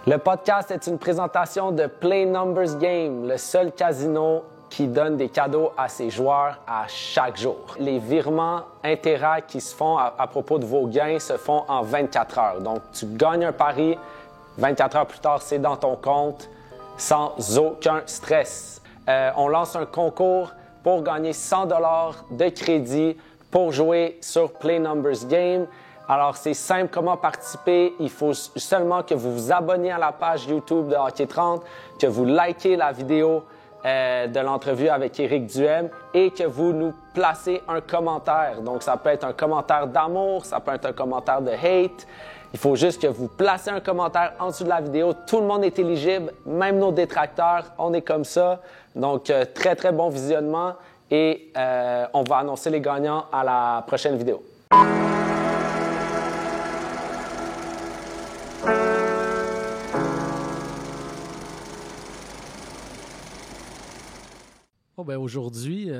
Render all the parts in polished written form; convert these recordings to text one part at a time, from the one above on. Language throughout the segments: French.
Le podcast est une présentation de Play Numbers Game, le seul casino qui donne des cadeaux à ses joueurs à chaque jour. Les virements Interac qui se font à propos de vos gains se font en 24 heures. Donc, tu gagnes un pari, 24 heures plus tard, c'est dans ton compte sans aucun stress. On lance un concours pour gagner 100 $ de crédit pour jouer sur Play Numbers Game. Alors, c'est simple comment participer. Il faut seulement que vous vous abonnez à la page YouTube de Hockey 30, que vous likez la vidéo de l'entrevue avec Éric Duhem et que vous nous placez un commentaire. Donc, ça peut être un commentaire d'amour, ça peut être un commentaire de hate. Il faut juste que vous placez un commentaire en dessous de la vidéo. Tout le monde est éligible, même nos détracteurs. On est comme ça. Donc, très, très bon visionnement et on va annoncer les gagnants à la prochaine vidéo. Aujourd'hui,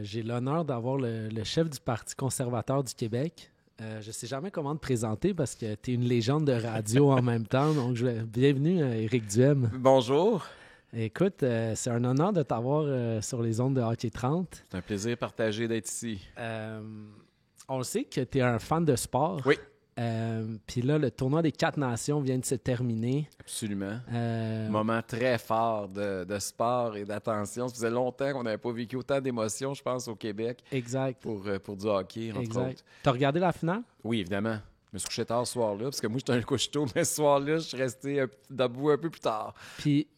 j'ai l'honneur d'avoir le chef du Parti conservateur du Québec. Je ne sais jamais comment te présenter parce que tu es une légende de radio en même temps. Donc, bienvenue, Éric Duhem. Bonjour. Écoute, c'est un honneur de t'avoir sur les ondes de Hockey 30. C'est un plaisir partagé d'être ici. On sait que tu es un fan de sport. Oui. Puis là, le tournoi des 4 nations vient de se terminer. Absolument. Moment très fort de sport et d'attention. Ça faisait longtemps qu'on n'avait pas vécu autant d'émotions, je pense, au Québec. Exact. Pour du hockey, entre autres. Tu as regardé la finale? Oui, évidemment. Je me suis couché tard ce soir-là, parce que moi, j'étais un couche-tôt, mais ce soir-là, je suis resté debout un peu plus tard.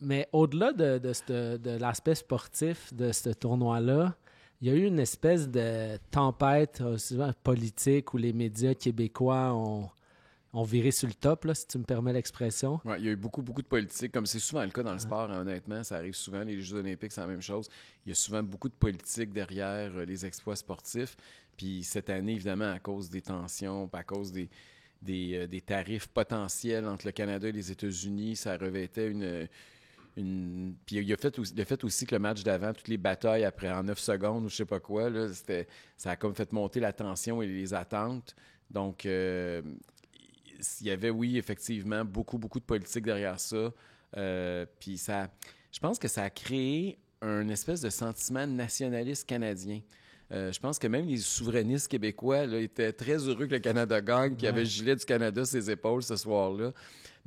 Mais au-delà de l'aspect sportif de ce tournoi-là, il y a eu une espèce de tempête politique où les médias québécois ont viré sur le top, là, si tu me permets l'expression. Oui, il y a eu beaucoup de politique, comme c'est souvent le cas dans le sport, honnêtement. Ça arrive souvent, les Jeux olympiques, c'est la même chose. Il y a souvent beaucoup de politique derrière les exploits sportifs. Puis cette année, évidemment, à cause des tensions, à cause des tarifs potentiels entre le Canada et les États-Unis, ça revêtait Puis il a fait aussi que le match d'avant, toutes les batailles après en 9 secondes ou je sais pas quoi, là, ça a comme fait monter la tension et les attentes. Donc, il y avait, oui, effectivement, beaucoup de politique derrière ça. Puis je pense que ça a créé un espèce de sentiment nationaliste canadien. Je pense que même les souverainistes québécois là, étaient très heureux que le Canada gagne, qu'il y avait le gilet du Canada sur ses épaules ce soir-là.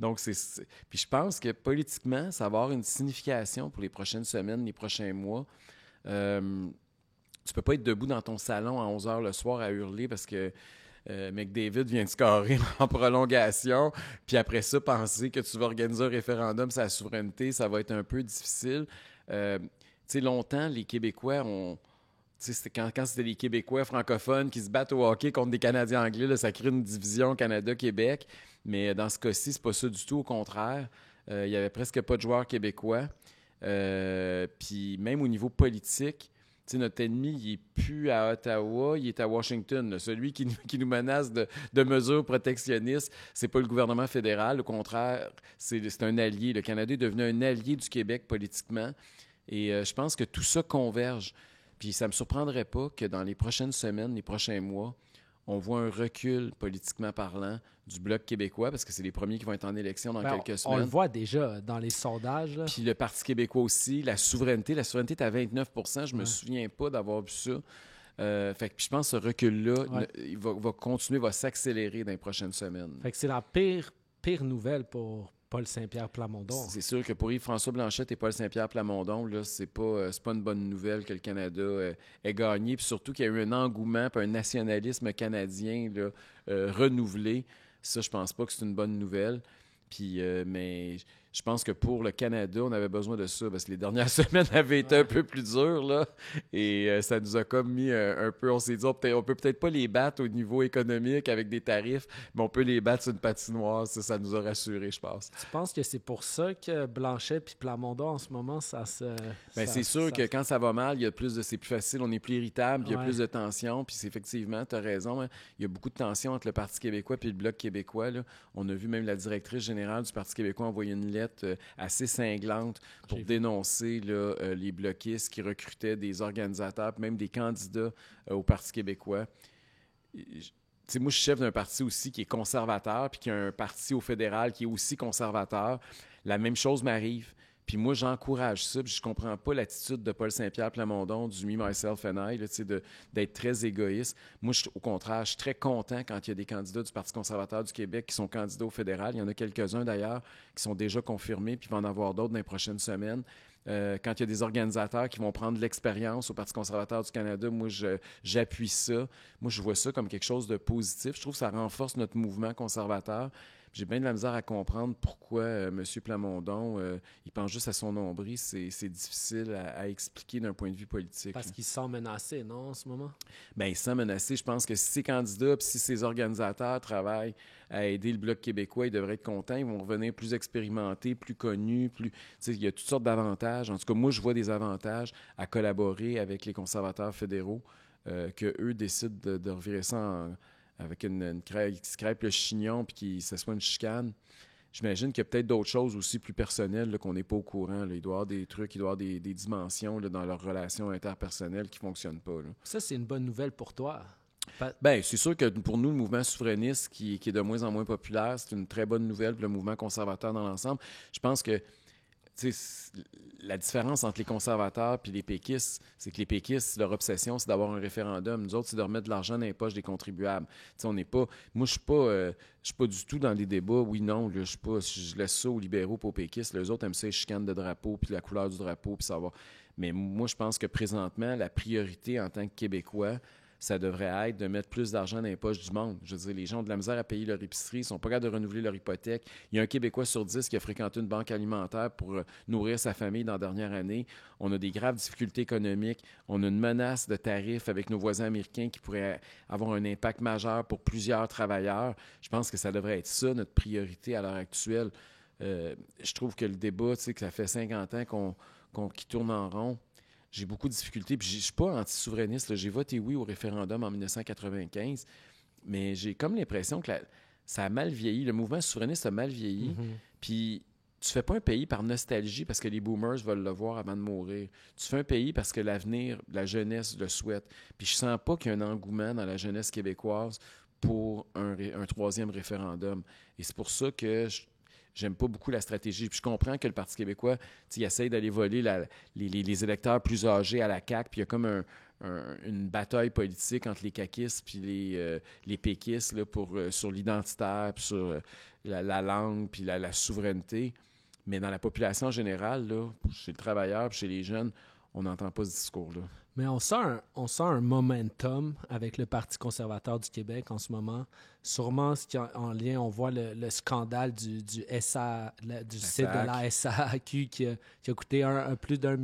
Donc, Puis je pense que politiquement, ça va avoir une signification pour les prochaines semaines, les prochains mois. Tu peux pas être debout dans ton salon à 11 h le soir à hurler parce que McDavid vient de scorer en prolongation. Puis après ça, penser que tu vas organiser un référendum sur la souveraineté, ça va être un peu difficile. Tu sais, longtemps, les Québécois ont... Quand c'était les Québécois francophones qui se battent au hockey contre des Canadiens anglais, là, ça crée une division Canada-Québec. Mais dans ce cas-ci, c'est pas ça du tout. Au contraire, il y avait presque pas de joueurs québécois. Puis même au niveau politique, notre ennemi, il n'est plus à Ottawa, il est à Washington. Là. Celui qui nous menace de mesures protectionnistes, c'est pas le gouvernement fédéral. Au contraire, c'est un allié. Le Canada est devenu un allié du Québec politiquement. Et je pense que tout ça converge. Puis ça ne me surprendrait pas que dans les prochaines semaines, les prochains mois, on voit un recul, politiquement parlant, du Bloc québécois, parce que c'est les premiers qui vont être en élection dans quelques semaines. On le voit déjà dans les sondages. Là. Puis le Parti québécois aussi, la souveraineté est à 29 %. Je me souviens pas d'avoir vu ça. Puis je pense que ce recul-là, il va continuer, va s'accélérer dans les prochaines semaines. Fait que c'est la pire nouvelle pour Paul Saint-Pierre Plamondon. C'est sûr que pour Yves-François Blanchet et Paul Saint-Pierre Plamondon, là, c'est pas une bonne nouvelle que le Canada ait gagné. Puis surtout qu'il y a eu un engouement puis un nationalisme canadien là, renouvelé. Ça, je pense pas que c'est une bonne nouvelle. Puis, mais je pense que pour le Canada, on avait besoin de ça parce que les dernières semaines avaient été un peu plus dures, là. Et ça nous a comme mis un peu... On s'est dit, on peut peut-être pas les battre au niveau économique avec des tarifs, mais on peut les battre sur une patinoire. Ça nous a rassurés, je pense. Tu penses que c'est pour ça que Blanchet puis Plamondon, en ce moment, ça se... Bien, c'est sûr que quand ça va mal, c'est plus facile, on est plus irritable, il y a plus de tension. Puis effectivement, tu as raison, hein, il y a beaucoup de tension entre le Parti québécois et le Bloc québécois. Là. On a vu même la directrice générale du Parti québécois envoyer une lettre assez cinglante pour dénoncer là, les bloquistes qui recrutaient des organisateurs, même des candidats au Parti québécois. sais, moi, je suis chef d'un parti aussi qui est conservateur, puis qui a un parti au fédéral qui est aussi conservateur. La même chose m'arrive. Puis moi, j'encourage ça, puis je comprends pas l'attitude de Paul Saint-Pierre Plamondon, du Me, Myself and I, là, d'être très égoïste. Moi, au contraire, je suis très content quand il y a des candidats du Parti conservateur du Québec qui sont candidats au fédéral. Il y en a quelques-uns, d'ailleurs, qui sont déjà confirmés, puis il va en avoir d'autres dans les prochaines semaines. Quand il y a des organisateurs qui vont prendre l'expérience au Parti conservateur du Canada, moi, j'appuie ça. Moi, je vois ça comme quelque chose de positif. Je trouve que ça renforce notre mouvement conservateur. J'ai bien de la misère à comprendre pourquoi M. Plamondon, il pense juste à son nombril. C'est difficile à expliquer d'un point de vue politique. Parce qu'il se sent menacé, non, en ce moment? Bien, il se sent menacé. Je pense que si ces candidats puis si ces organisateurs travaillent à aider le Bloc québécois, ils devraient être contents. Ils vont revenir plus expérimentés, plus connus. Il y a toutes sortes d'avantages. En tout cas, moi, je vois des avantages à collaborer avec les conservateurs fédéraux, qu'eux décident de revirer ça avec une crêpe qui se crêpe le chignon puis que ce soit une chicane. J'imagine qu'il y a peut-être d'autres choses aussi plus personnelles là, qu'on n'est pas au courant. Là. Il doit y avoir des trucs, il doit y avoir des dimensions là, dans leurs relations interpersonnelles qui ne fonctionnent pas. Là. Ça, c'est une bonne nouvelle pour toi. Bien, c'est sûr que pour nous, le mouvement souverainiste qui est de moins en moins populaire, c'est une très bonne nouvelle pour le mouvement conservateur dans l'ensemble. Je pense que la différence entre les conservateurs et les péquistes, c'est que les péquistes, leur obsession, c'est d'avoir un référendum. Nous autres, c'est de remettre de l'argent dans les poches des contribuables. On n'est pas... Moi, je suis pas du tout dans les débats. Oui, non, là, je laisse ça aux libéraux et aux péquistes. Les autres aiment ça, les chicanes de drapeau, puis la couleur du drapeau, puis savoir. Mais moi, je pense que présentement, la priorité en tant que Québécois, ça devrait être de mettre plus d'argent dans les poches du monde. Je veux dire, les gens ont de la misère à payer leur épicerie, ils ne sont pas capables de renouveler leur hypothèque. Il y a un Québécois sur 10 qui a fréquenté une banque alimentaire pour nourrir sa famille dans la dernière année. On a des graves difficultés économiques. On a une menace de tarifs avec nos voisins américains qui pourrait avoir un impact majeur pour plusieurs travailleurs. Je pense que ça devrait être ça, notre priorité à l'heure actuelle. Je trouve que le débat, tu sais, que ça fait 50 ans qu'il tourne en rond. J'ai beaucoup de difficultés. Puis je ne suis pas anti-souverainiste. Là. J'ai voté oui au référendum en 1995, mais j'ai comme l'impression que ça a mal vieilli. Le mouvement souverainiste a mal vieilli. Mm-hmm. Puis tu fais pas un pays par nostalgie parce que les boomers veulent le voir avant de mourir. Tu fais un pays parce que l'avenir, la jeunesse le souhaite. Puis je sens pas qu'il y a un engouement dans la jeunesse québécoise pour un troisième référendum. Et c'est pour ça que j'aime pas beaucoup la stratégie. Puis je comprends que le Parti québécois, il essaie d'aller voler les électeurs plus âgés à la CAQ, puis il y a comme une bataille politique entre les caquistes puis les péquistes là, sur l'identitaire, puis sur la langue, puis la souveraineté. Mais dans la population générale, là, chez le travailleur puis chez les jeunes, on n'entend pas ce discours-là. Mais on sent un momentum avec le Parti conservateur du Québec en ce moment. Sûrement, ce qui est en lien, on voit le scandale du site de la SAQ qui a coûté plus d'1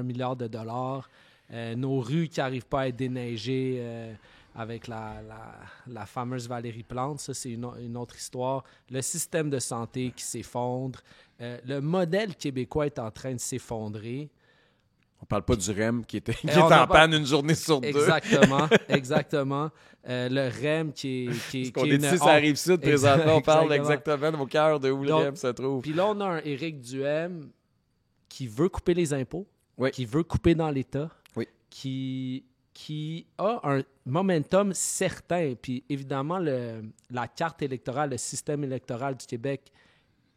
milliard de dollars. Nos rues qui n'arrivent pas à être déneigées avec la fameuse Valérie Plante, ça c'est une autre histoire. Le système de santé qui s'effondre. Le modèle québécois est en train de s'effondrer. On parle pas du REM qui est en panne une journée sur deux. Exactement. Le REM qui est... Parce qu'on est ici, ça arrive ici, présentement, on parle exactement au cœur de où le REM se trouve. Puis là, on a un Éric Duhaime qui veut couper les impôts, oui. Qui veut couper dans l'État, oui. qui a un momentum certain. Puis évidemment, la carte électorale, le système électoral du Québec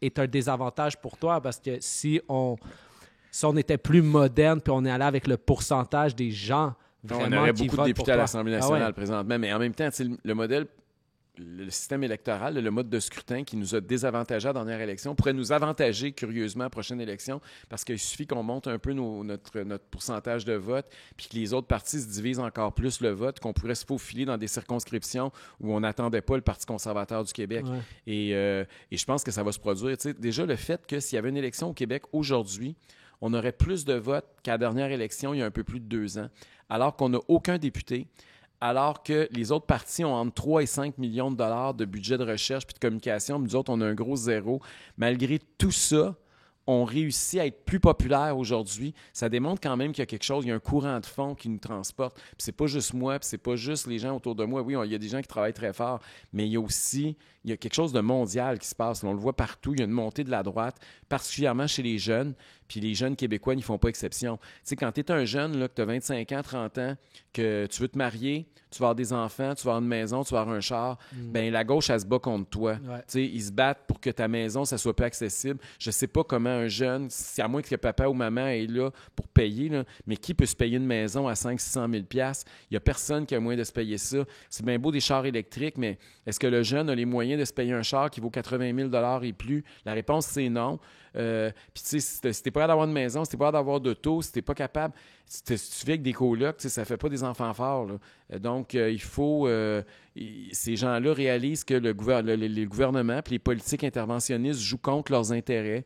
est un désavantage pour toi parce que si on était plus moderne puis on est allé avec le pourcentage des gens vraiment on aurait qui beaucoup votent de députés à l'Assemblée nationale présentement, mais en même temps, le modèle, le système électoral, le mode de scrutin qui nous a désavantagés à la dernière élection pourrait nous avantager curieusement à la prochaine élection parce qu'il suffit qu'on monte un peu notre pourcentage de vote puis que les autres partis se divisent encore plus le vote, qu'on pourrait se faufiler dans des circonscriptions où on n'attendait pas le Parti conservateur du Québec. Ouais. Et je pense que ça va se produire. Tu sais, déjà, le fait que s'il y avait une élection au Québec aujourd'hui, on aurait plus de votes qu'à la dernière élection il y a un peu plus de 2 ans, alors qu'on n'a aucun député, alors que les autres partis ont entre 3 et 5 millions de dollars de budget de recherche puis de communication. Nous autres, on a un gros zéro. Malgré tout ça, on réussit à être plus populaire aujourd'hui. Ça démontre quand même qu'il y a quelque chose, il y a un courant de fond qui nous transporte. Puis c'est pas juste moi, puis c'est pas juste les gens autour de moi. Oui, il y a des gens qui travaillent très fort, mais il y a aussi il y a quelque chose de mondial qui se passe. Là, on le voit partout. Il y a une montée de la droite, particulièrement chez les jeunes. Puis les jeunes québécois n'y font pas exception. Tu sais, quand tu es un jeune, là, que tu as 25 ans, 30 ans, que tu veux te marier, tu vas avoir des enfants, tu vas avoir une maison, tu vas avoir un char, bien, la gauche, elle se bat contre toi. Ouais. Tu sais, ils se battent pour que ta maison, ça soit plus accessible. Je sais pas comment un jeune, c'est à moins que papa ou maman est là pour payer, là, mais qui peut se payer une maison à 500 000 $? Il n'y a personne qui a moyen de se payer ça. C'est bien beau des chars électriques, mais est-ce que le jeune a les moyens de se payer un char qui vaut 80 000 $ et plus? La réponse, c'est non. Puis, tu sais, si tu n'es pas capable d'avoir une maison, si tu n'es pas capable d'avoir d'auto, si tu n'es pas capable, si tu vis avec des colocs, ça ne fait pas des enfants forts. Là. Donc, il faut. Ces gens-là réalisent que le gouvernement et les politiques interventionnistes jouent contre leurs intérêts.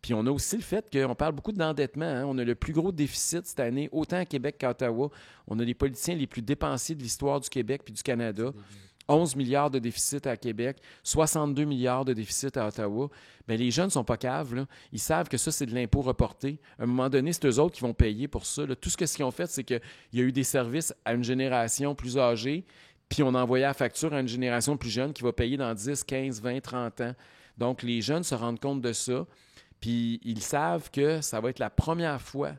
Puis, on a aussi le fait qu'on parle beaucoup d'endettement. Hein. On a le plus gros déficit cette année, autant à Québec qu'à Ottawa. On a les politiciens les plus dépensiers de l'histoire du Québec puis du Canada. 11 milliards de déficit à Québec, 62 milliards de déficit à Ottawa. Bien, les jeunes ne sont pas caves. Là. Ils savent que ça, c'est de l'impôt reporté. À un moment donné, c'est eux autres qui vont payer pour ça. Là. Tout ce qu'ils ont fait, c'est qu'il y a eu des services à une génération plus âgée, puis on a envoyé la facture à une génération plus jeune qui va payer dans 10, 15, 20, 30 ans. Donc, les jeunes se rendent compte de ça, puis ils savent que ça va être la première fois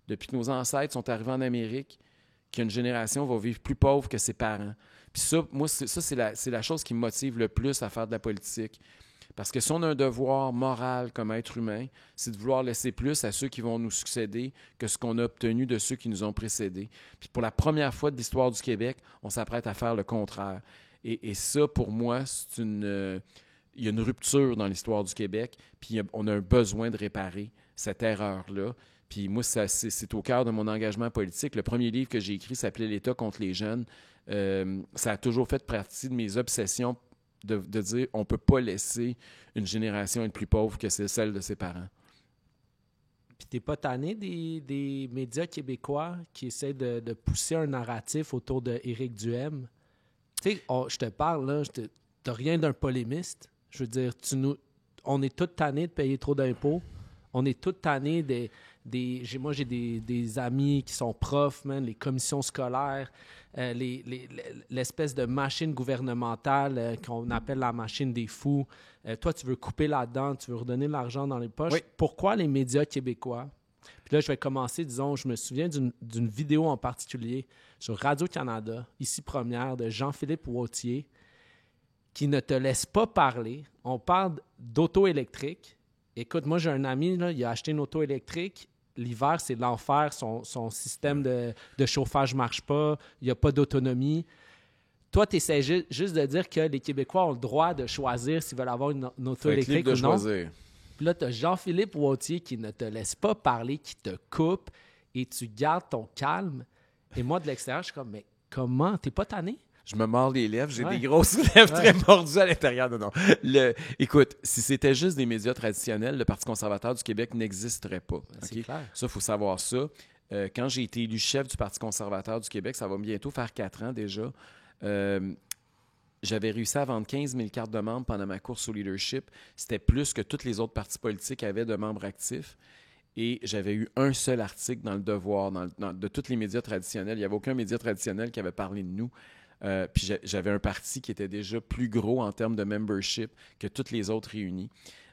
depuis que nos ancêtres sont arrivés en Amérique qu'une génération va vivre plus pauvre que ses parents. Puis ça, moi, c'est la chose qui me motive le plus à faire de la politique. Parce que si on a un devoir moral comme être humain, c'est de vouloir laisser plus à ceux qui vont nous succéder que ce qu'on a obtenu de ceux qui nous ont précédés. Puis pour la première fois de l'histoire du Québec, on s'apprête à faire le contraire. Et ça, pour moi, il y a une rupture dans l'histoire du Québec, puis on a un besoin de réparer cette erreur-là. Puis moi, c'est au cœur de mon engagement politique. Le premier livre que j'ai écrit s'appelait « L'État contre les jeunes ». Ça a toujours fait partie de mes obsessions de dire on ne peut pas laisser une génération être plus pauvre que celle de ses parents. Puis t'es pas tanné des médias québécois qui essaient de pousser un narratif autour d'Éric Duhem? Tu sais, je te parle, là, t'as rien d'un polémiste. Je veux dire, on est tous tannés de payer trop d'impôts. On est tous tannés moi, j'ai des amis qui sont profs, man, les commissions scolaires, l'espèce de machine gouvernementale qu'on appelle la machine des fous. Toi, tu veux couper là-dedans, tu veux redonner de l'argent dans les poches. Oui. Pourquoi les médias québécois? Puis là, je vais commencer, disons, je me souviens d'une vidéo en particulier sur Radio-Canada, ici première, de Jean-Philippe Wauthier, qui ne te laisse pas parler. On parle d'auto électrique. Écoute, moi, j'ai un ami, là, il a acheté une auto électrique. L'hiver, c'est l'enfer. Son système de chauffage ne marche pas. Il n'y a pas d'autonomie. Toi, tu essaies juste de dire que les Québécois ont le droit de choisir s'ils veulent avoir une auto électrique ou non. Choisir. Puis là, tu as Jean-Philippe Wauthier qui ne te laisse pas parler, qui te coupe et tu gardes ton calme. Et moi, de l'extérieur, je suis comme, mais comment? T'es pas tanné? Je me mords les lèvres, j'ai Ouais. des grosses lèvres très mordues à l'intérieur. Non. Écoute, si c'était juste des médias traditionnels, le Parti conservateur du Québec n'existerait pas. C'est Okay? clair. Ça, il faut savoir ça. Quand j'ai été élu chef du Parti conservateur du Québec, ça va bientôt faire 4 ans déjà, j'avais réussi à vendre 15 000 cartes de membres pendant ma course au leadership. C'était plus que tous les autres partis politiques avaient de membres actifs. Et j'avais eu un seul article dans Le Devoir, de tous les médias traditionnels. Il n'y avait aucun média traditionnel qui avait parlé de nous. Puis j'avais un parti qui était déjà plus gros en termes de membership que toutes les autres réunies.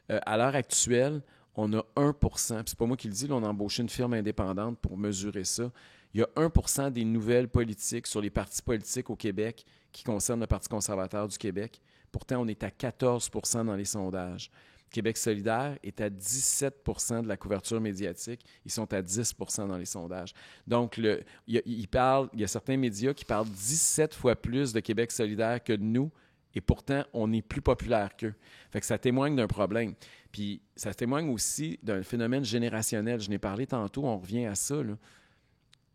À l'heure actuelle, on a 1 %, puis c'est pas moi qui le dis, là, on a embauché une firme indépendante pour mesurer ça. Il y a 1 % des nouvelles politiques sur les partis politiques au Québec qui concernent le Parti conservateur du Québec. Pourtant, on est à 14 % dans les sondages. Québec solidaire est à 17 % de la couverture médiatique. Ils sont à 10 % dans les sondages. Donc, il y a certains médias qui parlent 17 fois plus de Québec solidaire que de nous, et pourtant, on est plus populaire qu'eux. Fait que ça témoigne d'un problème. Puis, ça témoigne aussi d'un phénomène générationnel. Je n'ai parlé tantôt, on revient à ça, là.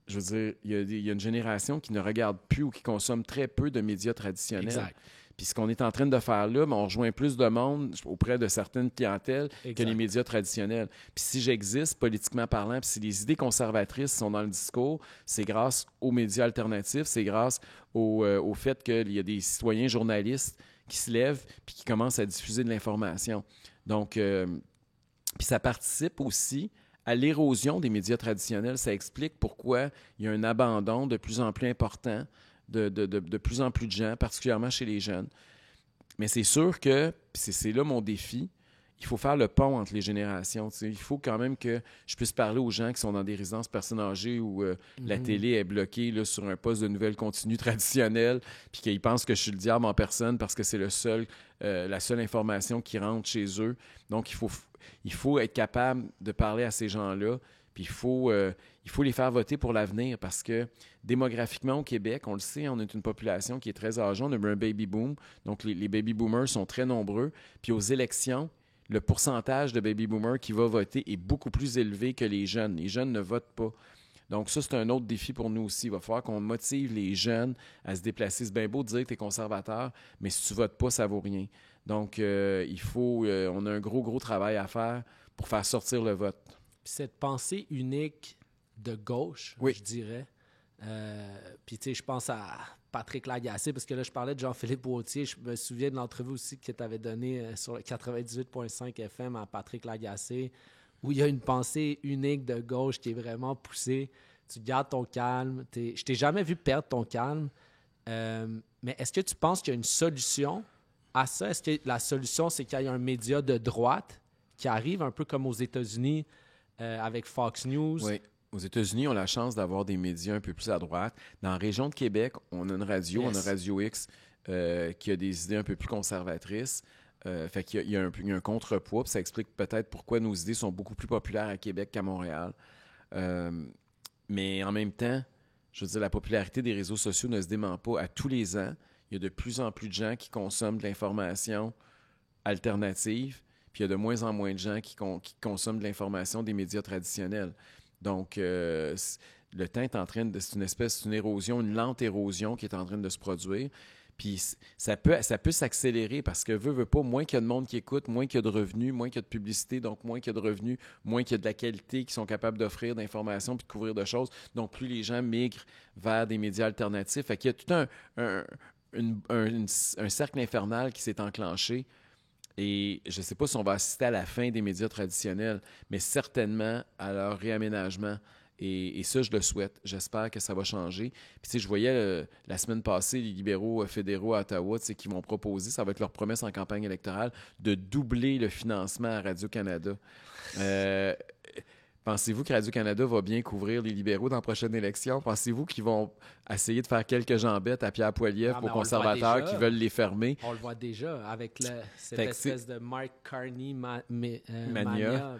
Je veux dire, il y a une génération qui ne regarde plus ou qui consomme très peu de médias traditionnels. Exact. Puis ce qu'on est en train de faire là, on rejoint plus de monde auprès de certaines clientèles que les médias traditionnels. Puis si j'existe, politiquement parlant, puis si les idées conservatrices sont dans le discours, c'est grâce aux médias alternatifs, c'est grâce au fait qu'il y a des citoyens journalistes qui se lèvent puis qui commencent à diffuser de l'information. Donc, puis ça participe aussi à l'érosion des médias traditionnels. Ça explique pourquoi il y a un abandon de plus en plus important de plus en plus de gens, particulièrement chez les jeunes. Mais c'est sûr que, puis c'est là mon défi, il faut faire le pont entre les générations. Tu sais. Il faut quand même que je puisse parler aux gens qui sont dans des résidences personnes âgées où la télé est bloquée là, sur un poste de nouvelles continues traditionnelles, puis qu'ils pensent que je suis le diable en personne parce que c'est la seule information qui rentre chez eux. Donc, il faut être capable de parler à ces gens-là, puis il faut les faire voter pour l'avenir parce que démographiquement au Québec, on le sait, on est une population qui est très âgée, on a eu un baby boom, donc les baby boomers sont très nombreux, puis aux élections, le pourcentage de baby boomers qui va voter est beaucoup plus élevé que les jeunes. Les jeunes ne votent pas. Donc ça, c'est un autre défi pour nous aussi. Il va falloir qu'on motive les jeunes à se déplacer. C'est bien beau de dire que tu es conservateur, mais si tu ne votes pas, ça ne vaut rien. Donc, on a un gros travail à faire pour faire sortir le vote. Puis cette pensée unique de gauche, oui. Je dirais. Puis, tu sais, je pense à Patrick Lagacé, parce que là, je parlais de Jean-Philippe Gaultier. Je me souviens de l'entrevue aussi que tu avais donnée sur le 98.5 FM à Patrick Lagacé, où il y a une pensée unique de gauche qui est vraiment poussée. Tu gardes ton calme. Je t'ai jamais vu perdre ton calme. Mais est-ce que tu penses qu'il y a une solution à ça? Est-ce que la solution, c'est qu'il y ait un média de droite qui arrive un peu comme aux États-Unis avec Fox News? Oui. Aux États-Unis, on a la chance d'avoir des médias un peu plus à droite. Dans la région de Québec, on a une radio, on a Radio X, qui a des idées un peu plus conservatrices. Fait qu'il y a un contrepoids, puis ça explique peut-être pourquoi nos idées sont beaucoup plus populaires à Québec qu'à Montréal. Mais en même temps, je veux dire, la popularité des réseaux sociaux ne se dément pas. À tous les ans, il y a de plus en plus de gens qui consomment de l'information alternative, puis il y a de moins en moins de gens qui consomment de l'information des médias traditionnels. Donc, le temps est en train de... C'est une érosion, une lente érosion qui est en train de se produire. Puis ça peut s'accélérer parce que veut pas, moins qu'il y a de monde qui écoute, moins qu'il y a de revenus, moins qu'il y a de publicité, donc moins qu'il y a de revenus, moins qu'il y a de la qualité qu'ils sont capables d'offrir d'informations puis de couvrir de choses. Donc, plus les gens migrent vers des médias alternatifs. Fait qu'il y a tout un cercle infernal qui s'est enclenché. Et je ne sais pas si on va assister à la fin des médias traditionnels, mais certainement à leur réaménagement. Et ça, je le souhaite. J'espère que ça va changer. Puis, tu sais, je voyais la semaine passée les libéraux fédéraux à Ottawa, tu sais, qui vont proposer, ça va être leur promesse en campagne électorale, de doubler le financement à Radio-Canada. Pensez-vous que Radio-Canada va bien couvrir les libéraux dans la prochaine élection? Pensez-vous qu'ils vont essayer de faire quelques jambettes à Pierre Poilievre aux conservateurs qui veulent les fermer? On le voit déjà avec cette espèce de Mark Carney mania.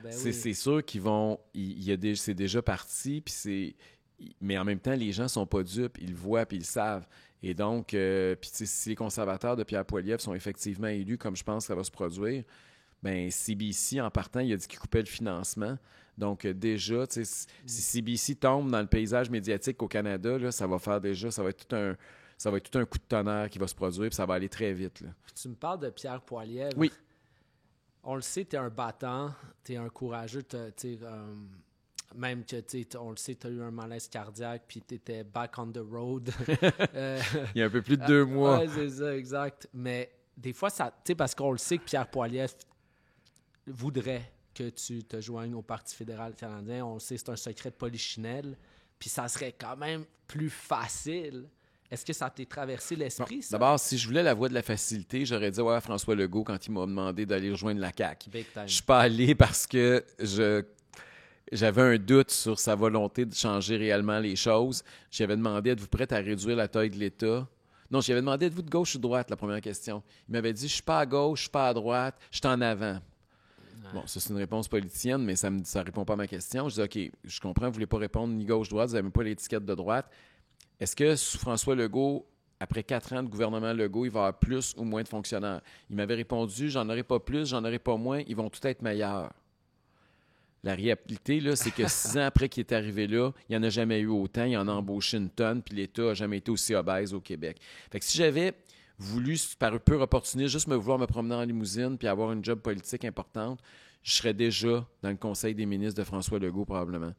Ben oui. C'est sûr qu'ils vont... c'est déjà parti, mais en même temps, les gens ne sont pas dupes. Ils le voient puis ils le savent. Et donc, si les conservateurs de Pierre Poilievre sont effectivement élus, comme je pense que ça va se produire, bien, CBC, en partant, il a dit qu'il coupait le financement. Donc, déjà, si CBC tombe dans le paysage médiatique au Canada, là, ça va être tout un coup de tonnerre qui va se produire, puis ça va aller très vite. Là. Tu me parles de Pierre Poilievre. Oui. On le sait, tu es un battant, tu es un courageux, même que, on le sait, tu as eu un malaise cardiaque, puis tu étais back on the road. Il y a un peu plus de 2 mois. Oui, c'est ça, exact. Mais des fois, parce qu'on le sait que Pierre Poilievre voudrait que tu te joignes au Parti fédéral canadien. On le sait, c'est un secret de polichinelle. Puis ça serait quand même plus facile. Est-ce que ça t'est traversé l'esprit, ça? D'abord, si je voulais la voie de la facilité, j'aurais dit à François Legault quand il m'a demandé d'aller rejoindre la CAQ. Je suis pas allé parce que j'avais un doute sur sa volonté de changer réellement les choses. J'avais demandé, êtes-vous prête à réduire la taille de l'État? Non, j'avais demandé, êtes-vous de gauche ou de droite, la première question. Il m'avait dit, je suis pas à gauche, je suis pas à droite, je suis en avant. Bon, ça, c'est une réponse politicienne, mais ça ne répond pas à ma question. Je dis, OK, je comprends, vous ne voulez pas répondre ni gauche-droite, vous n'avez même pas l'étiquette de droite. Est-ce que sous François Legault, après 4 ans de gouvernement Legault, il va y avoir plus ou moins de fonctionnaires? Il m'avait répondu, j'en aurai pas plus, j'en aurai pas moins, ils vont tous être meilleurs. La réalité, là, c'est que 6 ans après qu'il est arrivé là, il n'y en a jamais eu autant, il en a embauché une tonne, puis l'État n'a jamais été aussi obèse au Québec. Fait que si j'avais voulu, par un peu opportuniste, juste me promener en limousine puis avoir une job politique importante, je serais déjà dans le conseil des ministres de François Legault, probablement.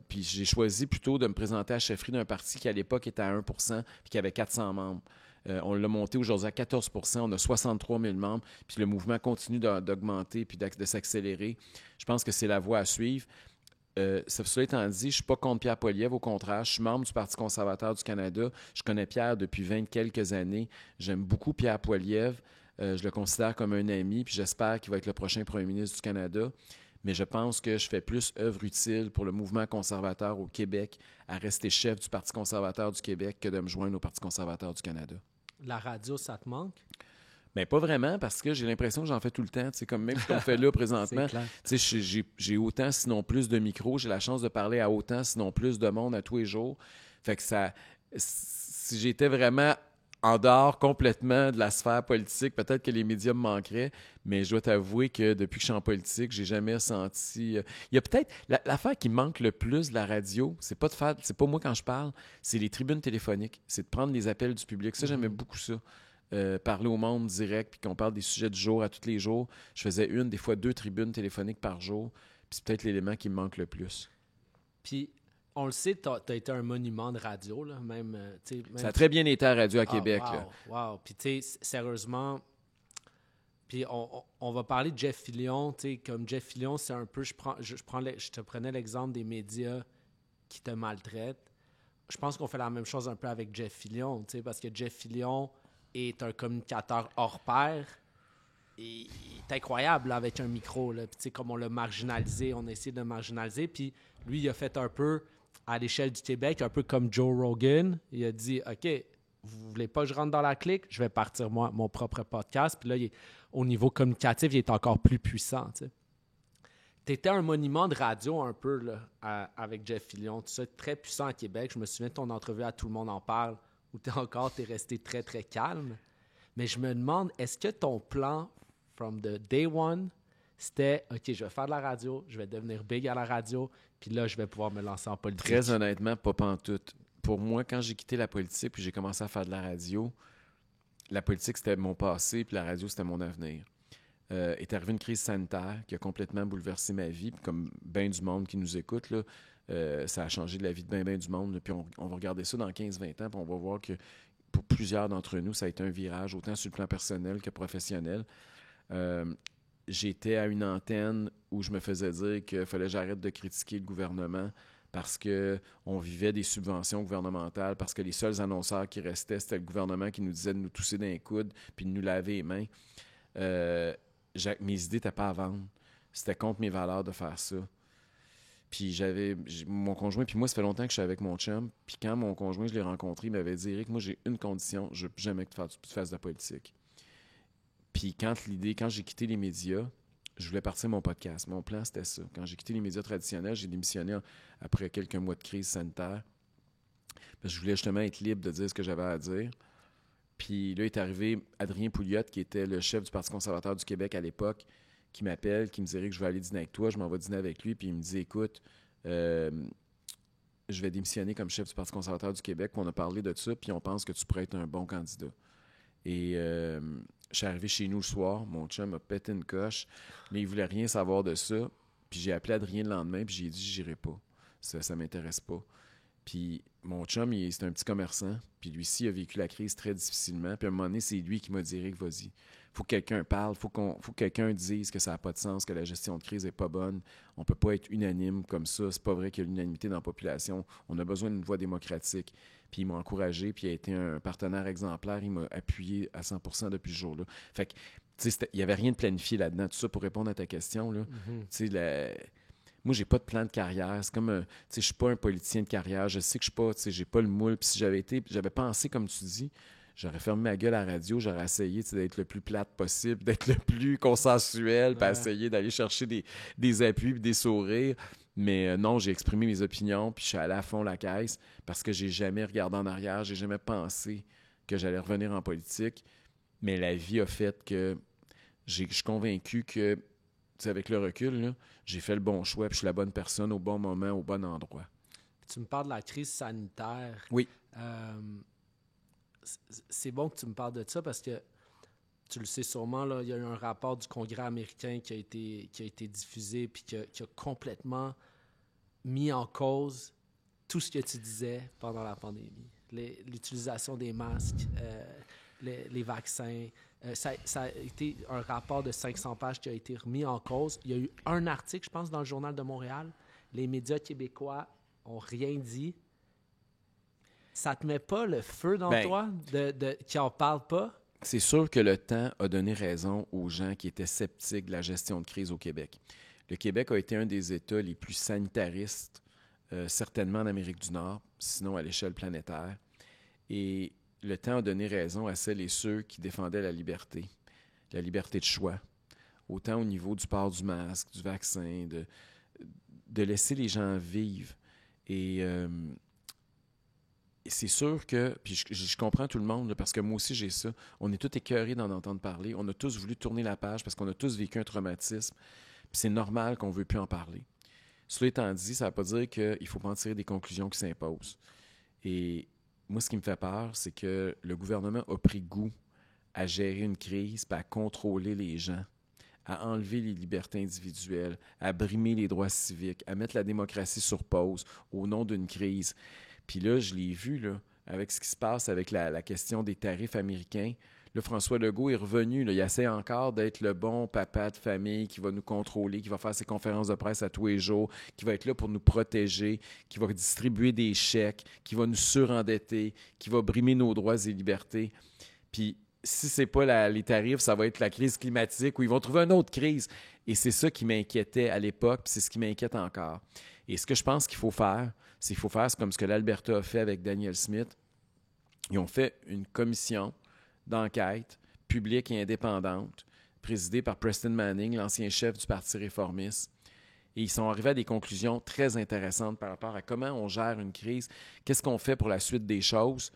Puis j'ai choisi plutôt de me présenter à la chefferie d'un parti qui, à l'époque, était à 1 % puis qui avait 400 membres. On l'a monté aujourd'hui à 14 %. On a 63 000 membres. Puis le mouvement continue d'augmenter puis de s'accélérer. Je pense que c'est la voie à suivre. Cela étant dit, je ne suis pas contre Pierre Poilievre, au contraire, je suis membre du Parti conservateur du Canada. Je connais Pierre depuis 20 quelques années. J'aime beaucoup Pierre Poilievre. Je le considère comme un ami, puis j'espère qu'il va être le prochain premier ministre du Canada. Mais je pense que je fais plus œuvre utile pour le mouvement conservateur au Québec à rester chef du Parti conservateur du Québec que de me joindre au Parti conservateur du Canada. La radio, ça te manque? Bien, pas vraiment, parce que j'ai l'impression que j'en fais tout le temps. Comme même ce qu'on fait là présentement, j'ai autant, sinon plus de micros. J'ai la chance de parler à autant, sinon plus de monde à tous les jours. Fait que si j'étais vraiment en dehors complètement de la sphère politique, peut-être que les médias me manqueraient, mais je dois t'avouer que depuis que je suis en politique, j'ai jamais senti... Il y a peut-être... L'affaire qui manque le plus de la radio, c'est pas moi quand je parle, c'est les tribunes téléphoniques. C'est de prendre les appels du public. Ça, j'aimais beaucoup ça. Parler au monde direct, puis qu'on parle des sujets du jour à tous les jours. Je faisais des fois 2 tribunes téléphoniques par jour, puis c'est peut-être l'élément qui me manque le plus. Puis, on le sait, tu as été un monument de radio, là, même ça a très bien été à Radio à Québec. Wow, là. wow. Puis, tu sais, sérieusement, puis on va parler de Jeff Fillion, tu sais, comme Jeff Fillion, c'est un peu, je te prenais l'exemple des médias qui te maltraitent. Je pense qu'on fait la même chose un peu avec Jeff Fillion, tu sais, parce que Jeff Fillion est un communicateur hors pair. Et il est incroyable là, avec un micro. Là. Puis, comme on l'a marginalisé, on a essayé de le marginaliser. Puis lui, il a fait un peu, à l'échelle du Québec, un peu comme Joe Rogan. Il a dit, OK, vous voulez pas que je rentre dans la clique? Je vais partir mon propre podcast. Puis là, au niveau communicatif, il est encore plus puissant. Tu étais un monument de radio un peu là, avec Jeff Fillion. Tu sais, très puissant à Québec. Je me souviens de ton entrevue à Tout le monde en parle, où tu es resté très, très calme. Mais je me demande, est-ce que ton plan, from the day one, c'était, OK, je vais faire de la radio, je vais devenir big à la radio, puis là, je vais pouvoir me lancer en politique? Très honnêtement, pas pantoute. Pour moi, quand j'ai quitté la politique puis j'ai commencé à faire de la radio, la politique, c'était mon passé, puis la radio, c'était mon avenir. Est arrivée une crise sanitaire qui a complètement bouleversé ma vie, puis comme bien du monde qui nous écoute, là, ça a changé la vie de bien du monde. Là, puis on va regarder ça dans 15-20 ans, puis on va voir que pour plusieurs d'entre nous, ça a été un virage, autant sur le plan personnel que professionnel. J'étais à une antenne où je me faisais dire qu'il fallait que j'arrête de critiquer le gouvernement parce qu'on vivait des subventions gouvernementales, parce que les seuls annonceurs qui restaient, c'était le gouvernement qui nous disait de nous tousser dans les coudes puis de nous laver les mains. Mes idées n'étaient pas à vendre. C'était contre mes valeurs de faire ça. Puis mon conjoint, puis moi, ça fait longtemps que je suis avec mon chum. Puis quand mon conjoint, je l'ai rencontré, il m'avait dit, Éric, moi, j'ai une condition, je ne veux jamais que tu fasses de la politique. Puis quand j'ai quitté les médias, je voulais partir mon podcast. Mon plan, c'était ça. Quand j'ai quitté les médias traditionnels, j'ai démissionné après quelques mois de crise sanitaire. Parce que je voulais justement être libre de dire ce que j'avais à dire. Puis là est arrivé Adrien Pouliot, qui était le chef du Parti conservateur du Québec à l'époque, qui m'appelle, qui me dirait que je vais aller dîner avec toi. Je m'en vais dîner avec lui, puis il me dit, écoute, je vais démissionner comme chef du Parti conservateur du Québec. Puis on a parlé de ça, puis on pense que tu pourrais être un bon candidat. Et je suis arrivé chez nous le soir, mon chum m'a pété une coche, mais il voulait rien savoir de ça. Puis j'ai appelé Adrien le lendemain, puis j'ai dit, j'irai pas. Ça m'intéresse pas. Puis mon chum, c'est un petit commerçant, puis lui-ci a vécu la crise très difficilement. Puis à un moment donné, c'est lui qui m'a dit, Éric, vas-y. Faut que quelqu'un parle, faut que quelqu'un dise que ça n'a pas de sens, que la gestion de crise n'est pas bonne. On ne peut pas être unanime comme ça. C'est pas vrai qu'il y a l'unanimité dans la population. On a besoin d'une voix démocratique. Puis il m'a encouragé, puis il a été un partenaire exemplaire. Il m'a appuyé à 100% depuis ce jour-là. Fait que, tu sais, il n'y avait rien de planifié là-dedans. Tout ça pour répondre à ta question, là. Tu sais, moi, j'ai pas de plan de carrière. C'est comme tu sais, je suis pas un politicien de carrière. Je sais que je suis pas, tu sais, j'ai pas le moule. Puis si j'avais pensé, comme tu dis, j'aurais fermé ma gueule à la radio, j'aurais essayé d'être le plus plate possible, d'être le plus consensuel, puis essayer d'aller chercher des appuis puis des sourires. Mais non, j'ai exprimé mes opinions, puis je suis allé à fond la caisse parce que j'ai jamais regardé en arrière, j'ai jamais pensé que j'allais revenir en politique. Mais la vie a fait que je suis convaincu que, tu sais, avec le recul, là, j'ai fait le bon choix, puis je suis la bonne personne au bon moment, au bon endroit. Tu me parles de la crise sanitaire. Oui. C'est bon que tu me parles de ça parce que tu le sais sûrement, là, il y a eu un rapport du Congrès américain qui a été diffusé puis qui a complètement mis en cause tout ce que tu disais pendant la pandémie. L'utilisation des masques, les vaccins. Ça a été un rapport de 500 pages qui a été remis en cause. Il y a eu un article, je pense, dans le Journal de Montréal les médias québécois ont rien dit. Ça te met pas le feu dans toi qui en parle pas? C'est sûr que le temps a donné raison aux gens qui étaient sceptiques de la gestion de crise au Québec. Le Québec a été un des États les plus sanitaristes, certainement en Amérique du Nord, sinon à l'échelle planétaire. Et le temps a donné raison à celles et ceux qui défendaient la liberté de choix, autant au niveau du port du masque, du vaccin, de laisser les gens vivre. Et c'est sûr que, puis je comprends tout le monde, là, parce que moi aussi j'ai ça, on est tous écœurés d'en entendre parler, on a tous voulu tourner la page parce qu'on a tous vécu un traumatisme, puis c'est normal qu'on ne veut plus en parler. Cela étant dit, ça ne veut pas dire qu'il ne faut pas en tirer des conclusions qui s'imposent. Et moi, ce qui me fait peur, c'est que le gouvernement a pris goût à gérer une crise, puis à contrôler les gens, à enlever les libertés individuelles, à brimer les droits civiques, à mettre la démocratie sur pause au nom d'une crise. Puis là, je l'ai vu, là, avec ce qui se passe avec la question des tarifs américains. Là, François Legault est revenu. Là, il essaie encore d'être le bon papa de famille qui va nous contrôler, qui va faire ses conférences de presse à tous les jours, qui va être là pour nous protéger, qui va distribuer des chèques, qui va nous surendetter, qui va brimer nos droits et libertés. Puis si c'est pas les tarifs, ça va être la crise climatique ou ils vont trouver une autre crise. Et c'est ça qui m'inquiétait à l'époque, puis c'est ce qui m'inquiète encore. Et ce que je pense qu'il faut faire, c'est qu'il faut faire comme ce que l'Alberta a fait avec Daniel Smith. Ils ont fait une commission d'enquête publique et indépendante, présidée par Preston Manning, l'ancien chef du Parti réformiste. Et ils sont arrivés à des conclusions très intéressantes par rapport à comment on gère une crise, qu'est-ce qu'on fait pour la suite des choses.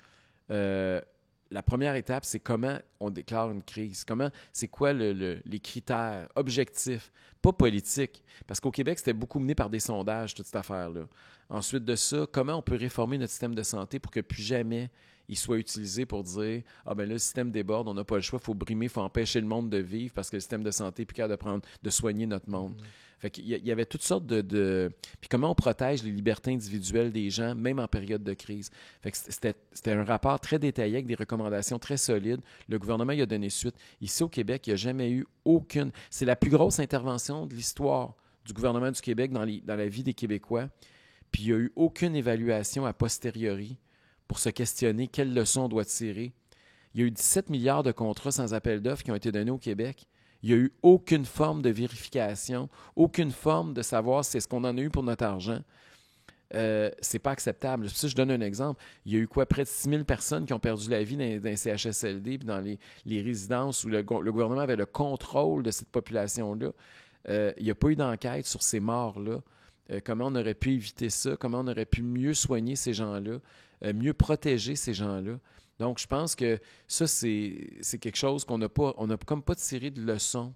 La première étape, c'est comment on déclare une crise. C'est quoi les critères objectifs, pas politiques. Parce qu'au Québec, c'était beaucoup mené par des sondages, toute cette affaire-là. Ensuite de ça, comment on peut réformer notre système de santé pour que plus jamais il soit utilisé pour dire « Ah ben là, le système déborde, on n'a pas le choix, il faut brimer, il faut empêcher le monde de vivre parce que le système de santé est plus capable de soigner notre monde. » Fait qu'il y avait toutes sortes Puis comment on protège les libertés individuelles des gens, même en période de crise. Fait que c'était un rapport très détaillé avec des recommandations très solides. Le gouvernement y a donné suite. Ici, au Québec, il n'y a jamais eu aucune... C'est la plus grosse intervention de l'histoire du gouvernement du Québec dans la vie des Québécois. Puis il n'y a eu aucune évaluation a posteriori pour se questionner quelles leçons on doit tirer. Il y a eu 17 milliards de contrats sans appel d'offres qui ont été donnés au Québec. Il n'y a eu aucune forme de vérification, aucune forme de savoir si est-ce qu'on en a eu pour notre argent. C'est pas acceptable. Si je donne un exemple, il y a eu près de 6 000 personnes qui ont perdu la vie dans les CHSLD puis dans les résidences où le gouvernement avait le contrôle de cette population-là. Il n'y a pas eu d'enquête sur ces morts-là. Comment on aurait pu éviter ça? Comment on aurait pu mieux soigner ces gens-là? Mieux protéger ces gens-là? Donc, je pense que ça, c'est quelque chose qu'on n'a comme pas tiré de leçon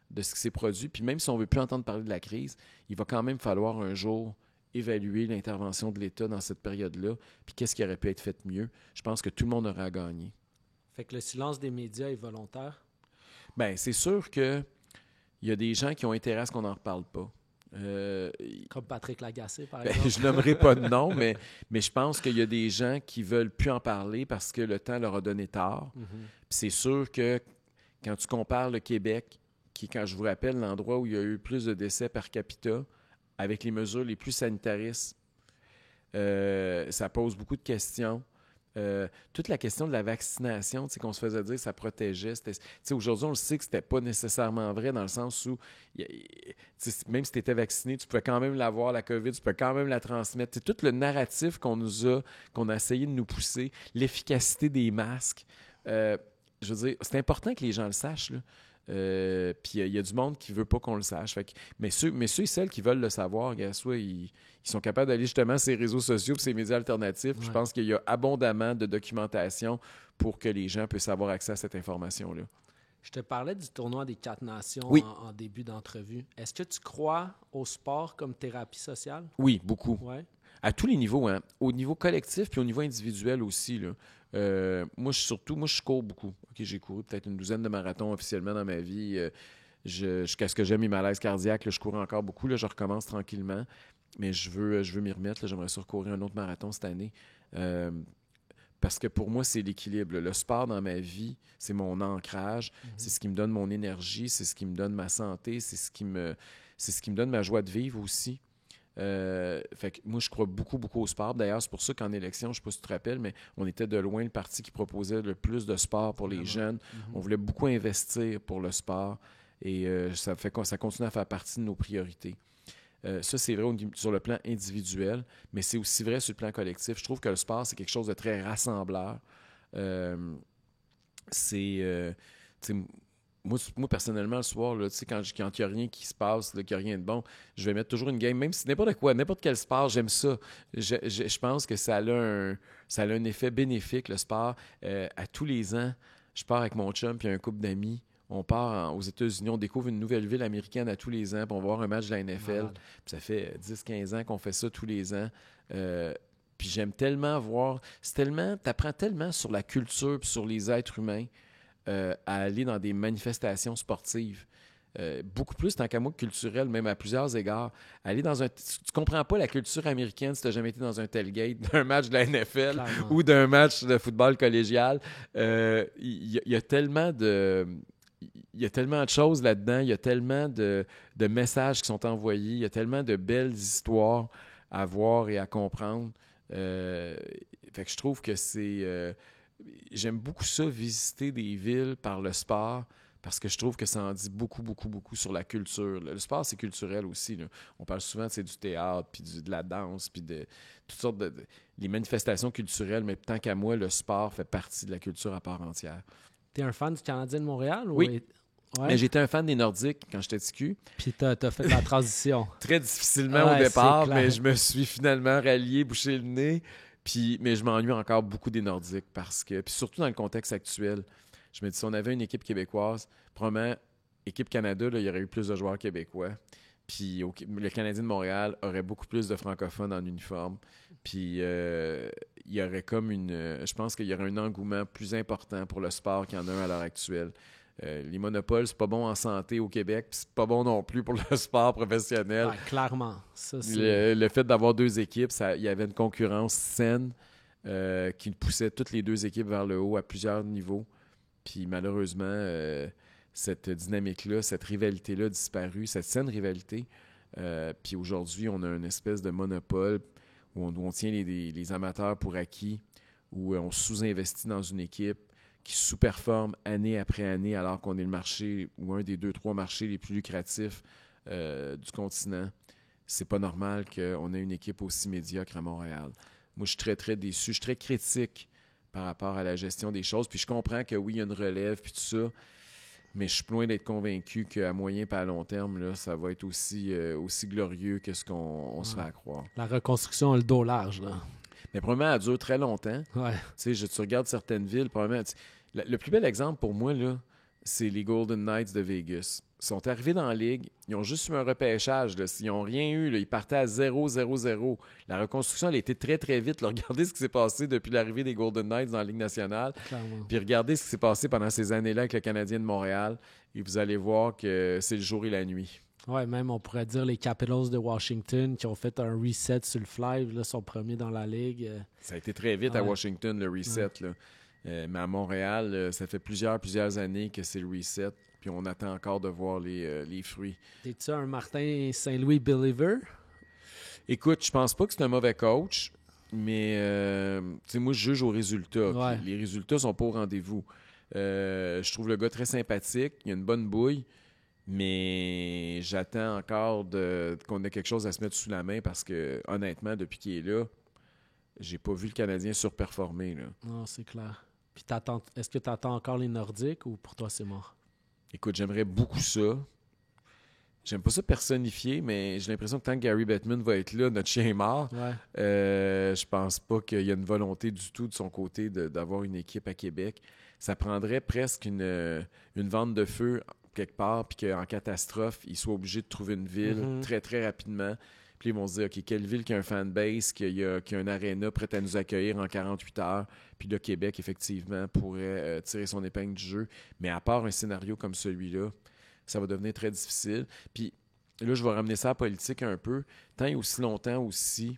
de ce qui s'est produit. Puis même si on ne veut plus entendre parler de la crise, il va quand même falloir un jour évaluer l'intervention de l'État dans cette période-là, puis qu'est-ce qui aurait pu être fait mieux. Je pense que tout le monde aura à gagner. Fait que le silence des médias est volontaire? Bien, c'est sûr qu'il y a des gens qui ont intérêt à ce qu'on n'en reparle pas. Comme Patrick Lagacé, par Ben, exemple. je nommerai pas de nom, mais je pense qu'il y a des gens qui veulent plus en parler parce que le temps leur a donné tort. Puis c'est sûr que quand tu compares le Québec, qui, quand je vous rappelle, l'endroit où il y a eu plus de décès par capita, avec les mesures les plus sanitaristes, ça pose beaucoup de questions. Toute la question de la vaccination, qu'on se faisait dire que ça protégeait. Aujourd'hui, on le sait que c'était pas nécessairement vrai dans le sens où, même si tu étais vacciné, tu pouvais quand même l'avoir, la COVID, tu peux quand même la transmettre. Tout le narratif qu'on a essayé de nous pousser, l'efficacité des masques, je veux dire, c'est important que les gens le sachent, là. Puis il y a du monde qui ne veut pas qu'on le sache. Mais ceux et celles qui veulent le savoir, soit ils sont capables d'aller justement sur ces réseaux sociaux et ces médias alternatifs. Ouais. Je pense qu'il y a abondamment de documentation pour que les gens puissent avoir accès à cette information-là. Je te parlais du tournoi des 4 nations oui. en début d'entrevue. Est-ce que tu crois au sport comme thérapie sociale? Oui, beaucoup. Ouais. À tous les niveaux, hein? Au niveau collectif puis au niveau individuel aussi, là. Moi, je cours beaucoup. Okay, j'ai couru peut-être une douzaine de marathons officiellement dans ma vie. Jusqu'à ce que j'aime mes malaises cardiaques, là, je cours encore beaucoup. Là, je recommence tranquillement. Mais je veux m'y remettre. Là, j'aimerais ça recourir un autre marathon cette année. Parce que pour moi, c'est l'équilibre. Le sport dans ma vie, c'est mon ancrage. C'est ce qui me donne mon énergie. C'est ce qui me donne ma santé. C'est ce qui me donne ma joie de vivre aussi. Fait que moi, je crois beaucoup, beaucoup au sport. D'ailleurs, c'est pour ça qu'en élection, je ne sais pas si tu te rappelles, mais on était de loin le parti qui proposait le plus de sport pour les jeunes. On voulait beaucoup investir pour le sport et ça continue à faire partie de nos priorités. Ça, c'est vrai sur le plan individuel, mais c'est aussi vrai sur le plan collectif. Je trouve que le sport, c'est quelque chose de très rassembleur. Moi, personnellement, le soir, là, quand il n'y a rien qui se passe, qu'il n'y a rien de bon, je vais mettre toujours une game, même si n'importe quoi, n'importe quel sport, j'aime ça. Je pense que ça a un effet bénéfique, le sport. À tous les ans, je pars avec mon chum et un couple d'amis. On part aux États-Unis, on découvre une nouvelle ville américaine à tous les ans, puis on va voir un match de la NFL. Puis ça fait 10-15 ans qu'on fait ça tous les ans. Puis j'aime tellement voir... T'apprends tellement sur la culture et sur les êtres humains à aller dans des manifestations sportives. Beaucoup plus, tant qu'à moi, que culturel, même à plusieurs égards. Aller dans tu comprends pas la culture américaine si tu n'as jamais été dans un tailgate d'un match de la NFL ou d'un match de football collégial. Il y a tellement de... Il y a tellement de choses là-dedans, il y a tellement de messages qui sont envoyés, il y a tellement de belles histoires à voir et à comprendre. Fait que je trouve que c'est... j'aime beaucoup ça, visiter des villes par le sport, parce que je trouve que ça en dit beaucoup, beaucoup, beaucoup sur la culture. Le sport, c'est culturel aussi. Là. On parle souvent du théâtre, puis de la danse, puis de toutes sortes les manifestations culturelles, mais tant qu'à moi, le sport fait partie de la culture à part entière. T'es un fan du Canadien de Montréal? Oui. Ouais. Mais j'étais un fan des Nordiques quand j'étais TQ. Puis t'as fait la transition. Très difficilement au départ, mais je me suis finalement rallié, bouché le nez. Mais je m'ennuie encore beaucoup des Nordiques parce que, puis surtout dans le contexte actuel, je me dis, si on avait une équipe québécoise, probablement, équipe Canada, là, il y aurait eu plus de joueurs québécois. Puis le Canadien de Montréal aurait beaucoup plus de francophones en uniforme. Puis il y aurait je pense qu'il y aurait un engouement plus important pour le sport qu'il y en a un à l'heure actuelle. Les monopoles, c'est pas bon en santé au Québec, puis c'est pas bon non plus pour le sport professionnel. Ouais, clairement. Ça, le fait d'avoir deux équipes, il y avait une concurrence saine qui poussait toutes les deux équipes vers le haut à plusieurs niveaux. Puis malheureusement, cette dynamique-là, cette rivalité-là a disparu, cette saine rivalité. Puis aujourd'hui, on a une espèce de monopole où on tient les amateurs pour acquis, où on sous-investit dans une équipe qui sous-performe année après année alors qu'on est le marché ou un des 2-3 marchés les plus lucratifs du continent. C'est pas normal qu'on ait une équipe aussi médiocre à Montréal. Moi, je suis très, très déçu. Je suis très critique par rapport à la gestion des choses. Puis je comprends que oui, il y a une relève puis tout ça, mais je suis loin d'être convaincu qu'à moyen et à long terme, là, ça va être aussi glorieux que ce qu'on se fait à croire. La reconstruction a le dos large, là. Mais probablement, elle dure très longtemps. Ouais. Tu regardes certaines villes, probablement... Le plus bel exemple pour moi, là, c'est les Golden Knights de Vegas. Ils sont arrivés dans la Ligue, ils ont juste eu un repêchage. Là. Ils n'ont rien eu. Là. Ils partaient à 0-0-0. La reconstruction, elle a été très, très vite. Là. Regardez ce qui s'est passé depuis l'arrivée des Golden Knights dans la Ligue nationale. Clairement. Puis regardez ce qui s'est passé pendant ces années-là avec le Canadien de Montréal. Et vous allez voir que c'est le jour et la nuit. Ouais, même on pourrait dire les Capitals de Washington qui ont fait un reset sur le fly, là, sont premiers dans la Ligue. Ça a été très vite à Washington, le reset. Là. Mais à Montréal, ça fait plusieurs années que c'est le reset. Puis on attend encore de voir les fruits. T'es-tu un Martin Saint-Louis believer? Écoute, je pense pas que c'est un mauvais coach, mais moi, je juge aux résultats. Ouais. Les résultats sont pas au rendez-vous. Je trouve le gars très sympathique. Il a une bonne bouille. Mais j'attends encore qu'on ait quelque chose à se mettre sous la main parce que, honnêtement, depuis qu'il est là, j'ai pas vu le Canadien surperformer. Là. Non, c'est clair. Puis est-ce que tu attends encore les Nordiques ou pour toi, c'est mort? Écoute, j'aimerais beaucoup ça. J'aime pas ça personnifier, mais j'ai l'impression que tant que Gary Bettman va être là, notre chien est mort. Ouais. Je pense pas qu'il y a une volonté du tout de son côté d'avoir une équipe à Québec. Ça prendrait presque une vente de feu quelque part, puis qu'en catastrophe, ils soient obligés de trouver une ville très, très rapidement. Puis ils vont se dire, OK, quelle ville qui a un fanbase, qui a un aréna prêt à nous accueillir en 48 heures. Puis le Québec, effectivement, pourrait tirer son épingle du jeu. Mais à part un scénario comme celui-là, ça va devenir très difficile. Puis là, je vais ramener ça à la politique un peu. Tant et aussi longtemps aussi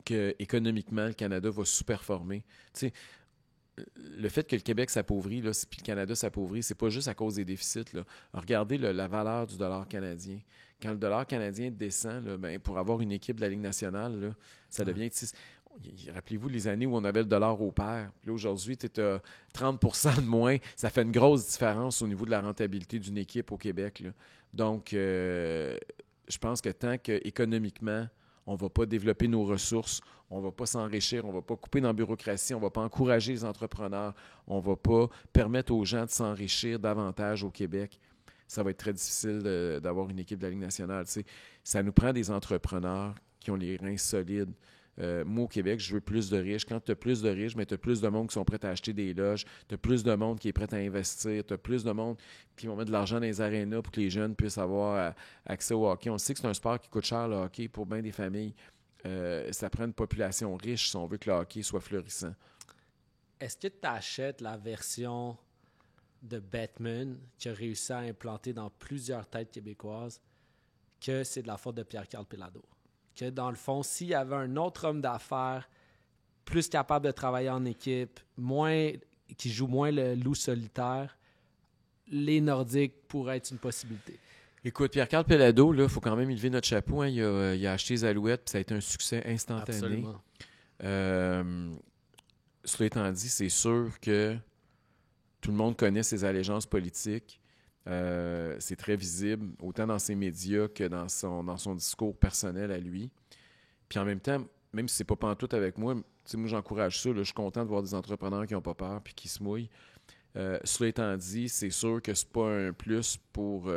que économiquement, le Canada va sous-performer. Tu sais, le fait que le Québec s'appauvrit, puis le Canada s'appauvrit, c'est pas juste à cause des déficits. Là. Regardez la valeur du dollar canadien. Quand le dollar canadien descend, là, ben, pour avoir une équipe de la Ligue nationale, là, ça devient... Rappelez-vous les années où on avait le dollar au pair. Puis là, aujourd'hui, tu as 30 % de moins. Ça fait une grosse différence au niveau de la rentabilité d'une équipe au Québec, là. Donc, je pense que tant qu'économiquement, on ne va pas développer nos ressources, on ne va pas s'enrichir, on ne va pas couper dans la bureaucratie, on ne va pas encourager les entrepreneurs, on ne va pas permettre aux gens de s'enrichir davantage au Québec, ça va être très difficile d'avoir une équipe de la Ligue nationale. Tu sais. Ça nous prend des entrepreneurs qui ont les reins solides. Moi, au Québec, je veux plus de riches. Quand tu as plus de riches, mais tu as plus de monde qui sont prêts à acheter des loges, tu as plus de monde qui est prêt à investir, tu as plus de monde qui vont mettre de l'argent dans les arénas pour que les jeunes puissent avoir accès au hockey. On sait que c'est un sport qui coûte cher, le hockey, pour bien des familles. Ça prend une population riche si on veut que le hockey soit florissant. Est-ce que tu achètes la version de Bettman qui a réussi à implanter dans plusieurs têtes québécoises que c'est de la faute de Pierre-Carl Péladeau? Que dans le fond, s'il y avait un autre homme d'affaires plus capable de travailler en équipe, qui joue moins le loup solitaire, les Nordiques pourraient être une possibilité. Écoute, Pierre-Carl Péladeau, il faut quand même élever notre chapeau. Hein. Il a acheté les Alouettes, puis ça a été un succès instantané. Absolument. Cela étant dit, c'est sûr que tout le monde connaît ses allégeances politiques. C'est très visible, autant dans ses médias que dans son discours personnel à lui. Puis en même temps, même si c'est pas pantoute avec moi, moi j'encourage ça. Là, je suis content de voir des entrepreneurs qui n'ont pas peur puis qui se mouillent. Cela étant dit, c'est sûr que c'est pas un plus pour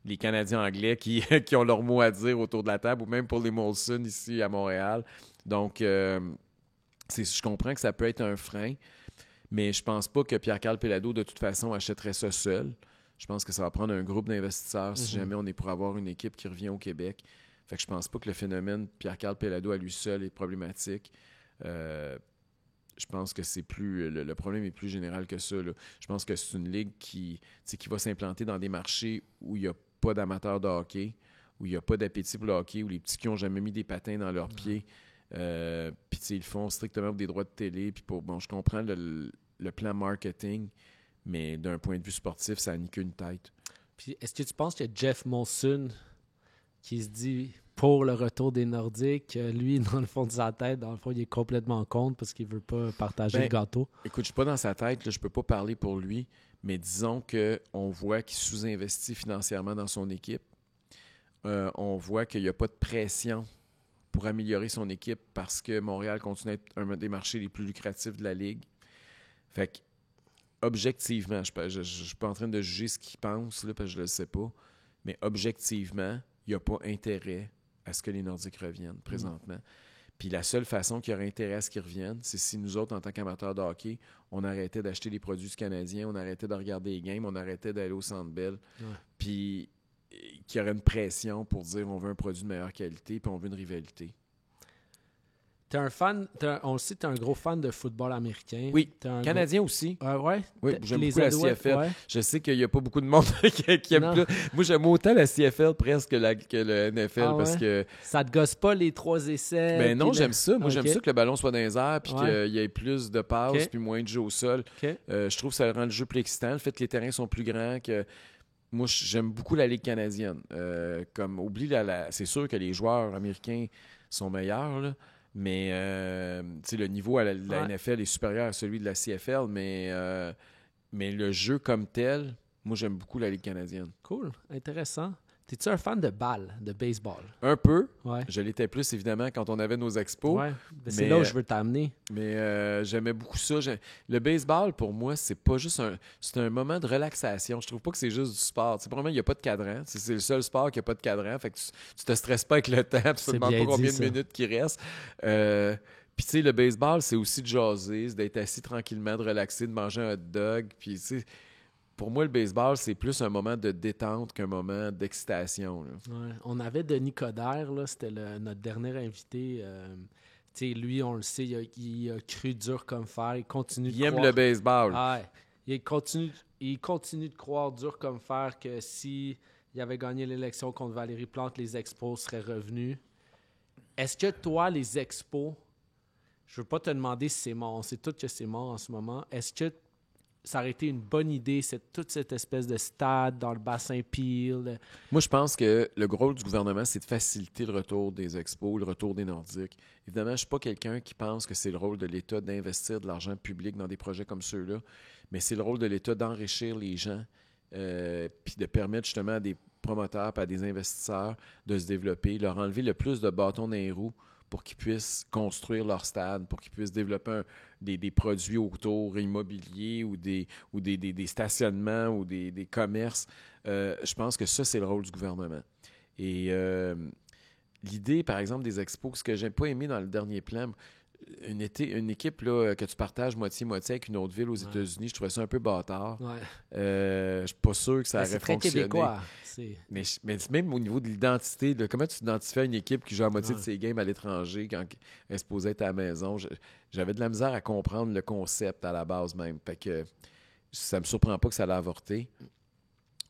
les Canadiens anglais qui ont leur mot à dire autour de la table, ou même pour les Molson ici à Montréal. Donc, je comprends que ça peut être un frein, mais je pense pas que Pierre-Carl Péladeau, de toute façon, achèterait ça seul. Je pense que ça va prendre un groupe d'investisseurs si jamais on est pour avoir une équipe qui revient au Québec. Fait que je pense pas que le phénomène Pierre-Carl Péladeau à lui seul est problématique. Je pense que c'est plus le problème est plus général que ça, là. Je pense que c'est une ligue qui va s'implanter dans des marchés où il n'y a pas d'amateurs de hockey, où il n'y a pas d'appétit pour le hockey, où les petits qui n'ont jamais mis des patins dans leurs pieds, puis ils le font strictement pour des droits de télé. Puis je comprends le plan marketing, mais d'un point de vue sportif, ça n'a ni qu'une tête. Puis est-ce que tu penses que Jeff Molson, qui se dit pour le retour des Nordiques, lui, dans le fond de sa tête, dans le fond, il est complètement contre parce qu'il ne veut pas partager le gâteau? Écoute, je ne suis pas dans sa tête, là, je ne peux pas parler pour lui, mais disons qu'on voit qu'il sous-investit financièrement dans son équipe. On voit qu'il n'y a pas de pression pour améliorer son équipe parce que Montréal continue à être un des marchés les plus lucratifs de la Ligue. Fait que objectivement, je ne suis pas en train de juger ce qu'il pense, là, parce que je ne le sais pas, mais objectivement, il n'y a pas intérêt à ce que les Nordiques reviennent présentement. Puis la seule façon qu'il y aurait intérêt à ce qu'ils reviennent, c'est si nous autres, en tant qu'amateurs de hockey, on arrêtait d'acheter les produits du Canadien, on arrêtait de regarder les games, on arrêtait d'aller au Centre Bell, puis qu'il y aurait une pression pour dire on veut un produit de meilleure qualité, puis on veut une rivalité. T'es un fan, on le sait, t'es un gros fan de football américain. Oui, Canadien aussi. Ouais. Oui, j'aime beaucoup la CFL. Ouais. Je sais qu'il n'y a pas beaucoup de monde qui aime plus. Moi, j'aime autant la CFL presque que le NFL parce que... Ça te gosse pas les 3 essais? Ben non, j'aime ça. Moi, j'aime ça que le ballon soit dans les airs puis qu'il y ait plus de passes puis moins de jeux au sol. Je trouve que ça rend le jeu plus excitant. Le fait que les terrains sont plus grands, que... Moi, j'aime beaucoup la Ligue canadienne. C'est sûr que les joueurs américains sont meilleurs, là. Mais le niveau à la NFL est supérieur à celui de la CFL, mais le jeu comme tel, moi, j'aime beaucoup la Ligue canadienne. Cool, intéressant. T'es-tu un fan de balle, de baseball? Un peu. Ouais. Je l'étais plus, évidemment, quand on avait nos expos. Ouais. C'est là où je veux t'amener. Mais j'aimais beaucoup ça. Le baseball, pour moi, c'est pas juste c'est un moment de relaxation. Je trouve pas que c'est juste du sport. Premièrement, il n'y a pas de cadran. C'est le seul sport qui n'a pas de cadran. Fait que tu te stresses pas avec le temps. Tu te demandes pas combien de minutes qui restent. Puis, tu sais, le baseball, c'est aussi de jaser, d'être assis tranquillement, de relaxer, de manger un hot dog. Puis, tu sais... Pour moi, le baseball, c'est plus un moment de détente qu'un moment d'excitation. Ouais. On avait Denis Coderre, là, c'était notre dernier invité. Lui, on le sait, il a cru dur comme fer. Il continue de croire. Il aime le baseball. Il continue de croire dur comme fer que s'il avait gagné l'élection contre Valérie Plante, les Expos seraient revenus. Est-ce que toi, les Expos, je veux pas te demander si c'est mort, on sait tous que c'est mort en ce moment. Est-ce que ça aurait été une bonne idée, toute cette espèce de stade dans le bassin Peel. Moi, je pense que le rôle du gouvernement, c'est de faciliter le retour des expos, le retour des Nordiques. Évidemment, je ne suis pas quelqu'un qui pense que c'est le rôle de l'État d'investir de l'argent public dans des projets comme ceux-là, mais c'est le rôle de l'État d'enrichir les gens puis de permettre justement à des promoteurs et à des investisseurs de se développer, leur enlever le plus de bâtons dans les roues pour qu'ils puissent construire leur stade, pour qu'ils puissent développer des produits autour immobiliers ou des stationnements ou des commerces. Je pense que ça, c'est le rôle du gouvernement. Et l'idée, par exemple, des expos, ce que j'ai pas aimé dans le dernier plan, une équipe là, que tu partages moitié-moitié avec une autre ville aux États-Unis, je trouvais ça un peu bâtard. Ouais. Je suis pas sûr que ça aurait fonctionné. C'est très québécois. Mais même au niveau de l'identité, comment tu identifies une équipe qui joue à moitié de ses games à l'étranger quand elle est supposée être à la maison? J'avais de la misère à comprendre le concept à la base même. Fait que ça me surprend pas que ça l'ait avorté.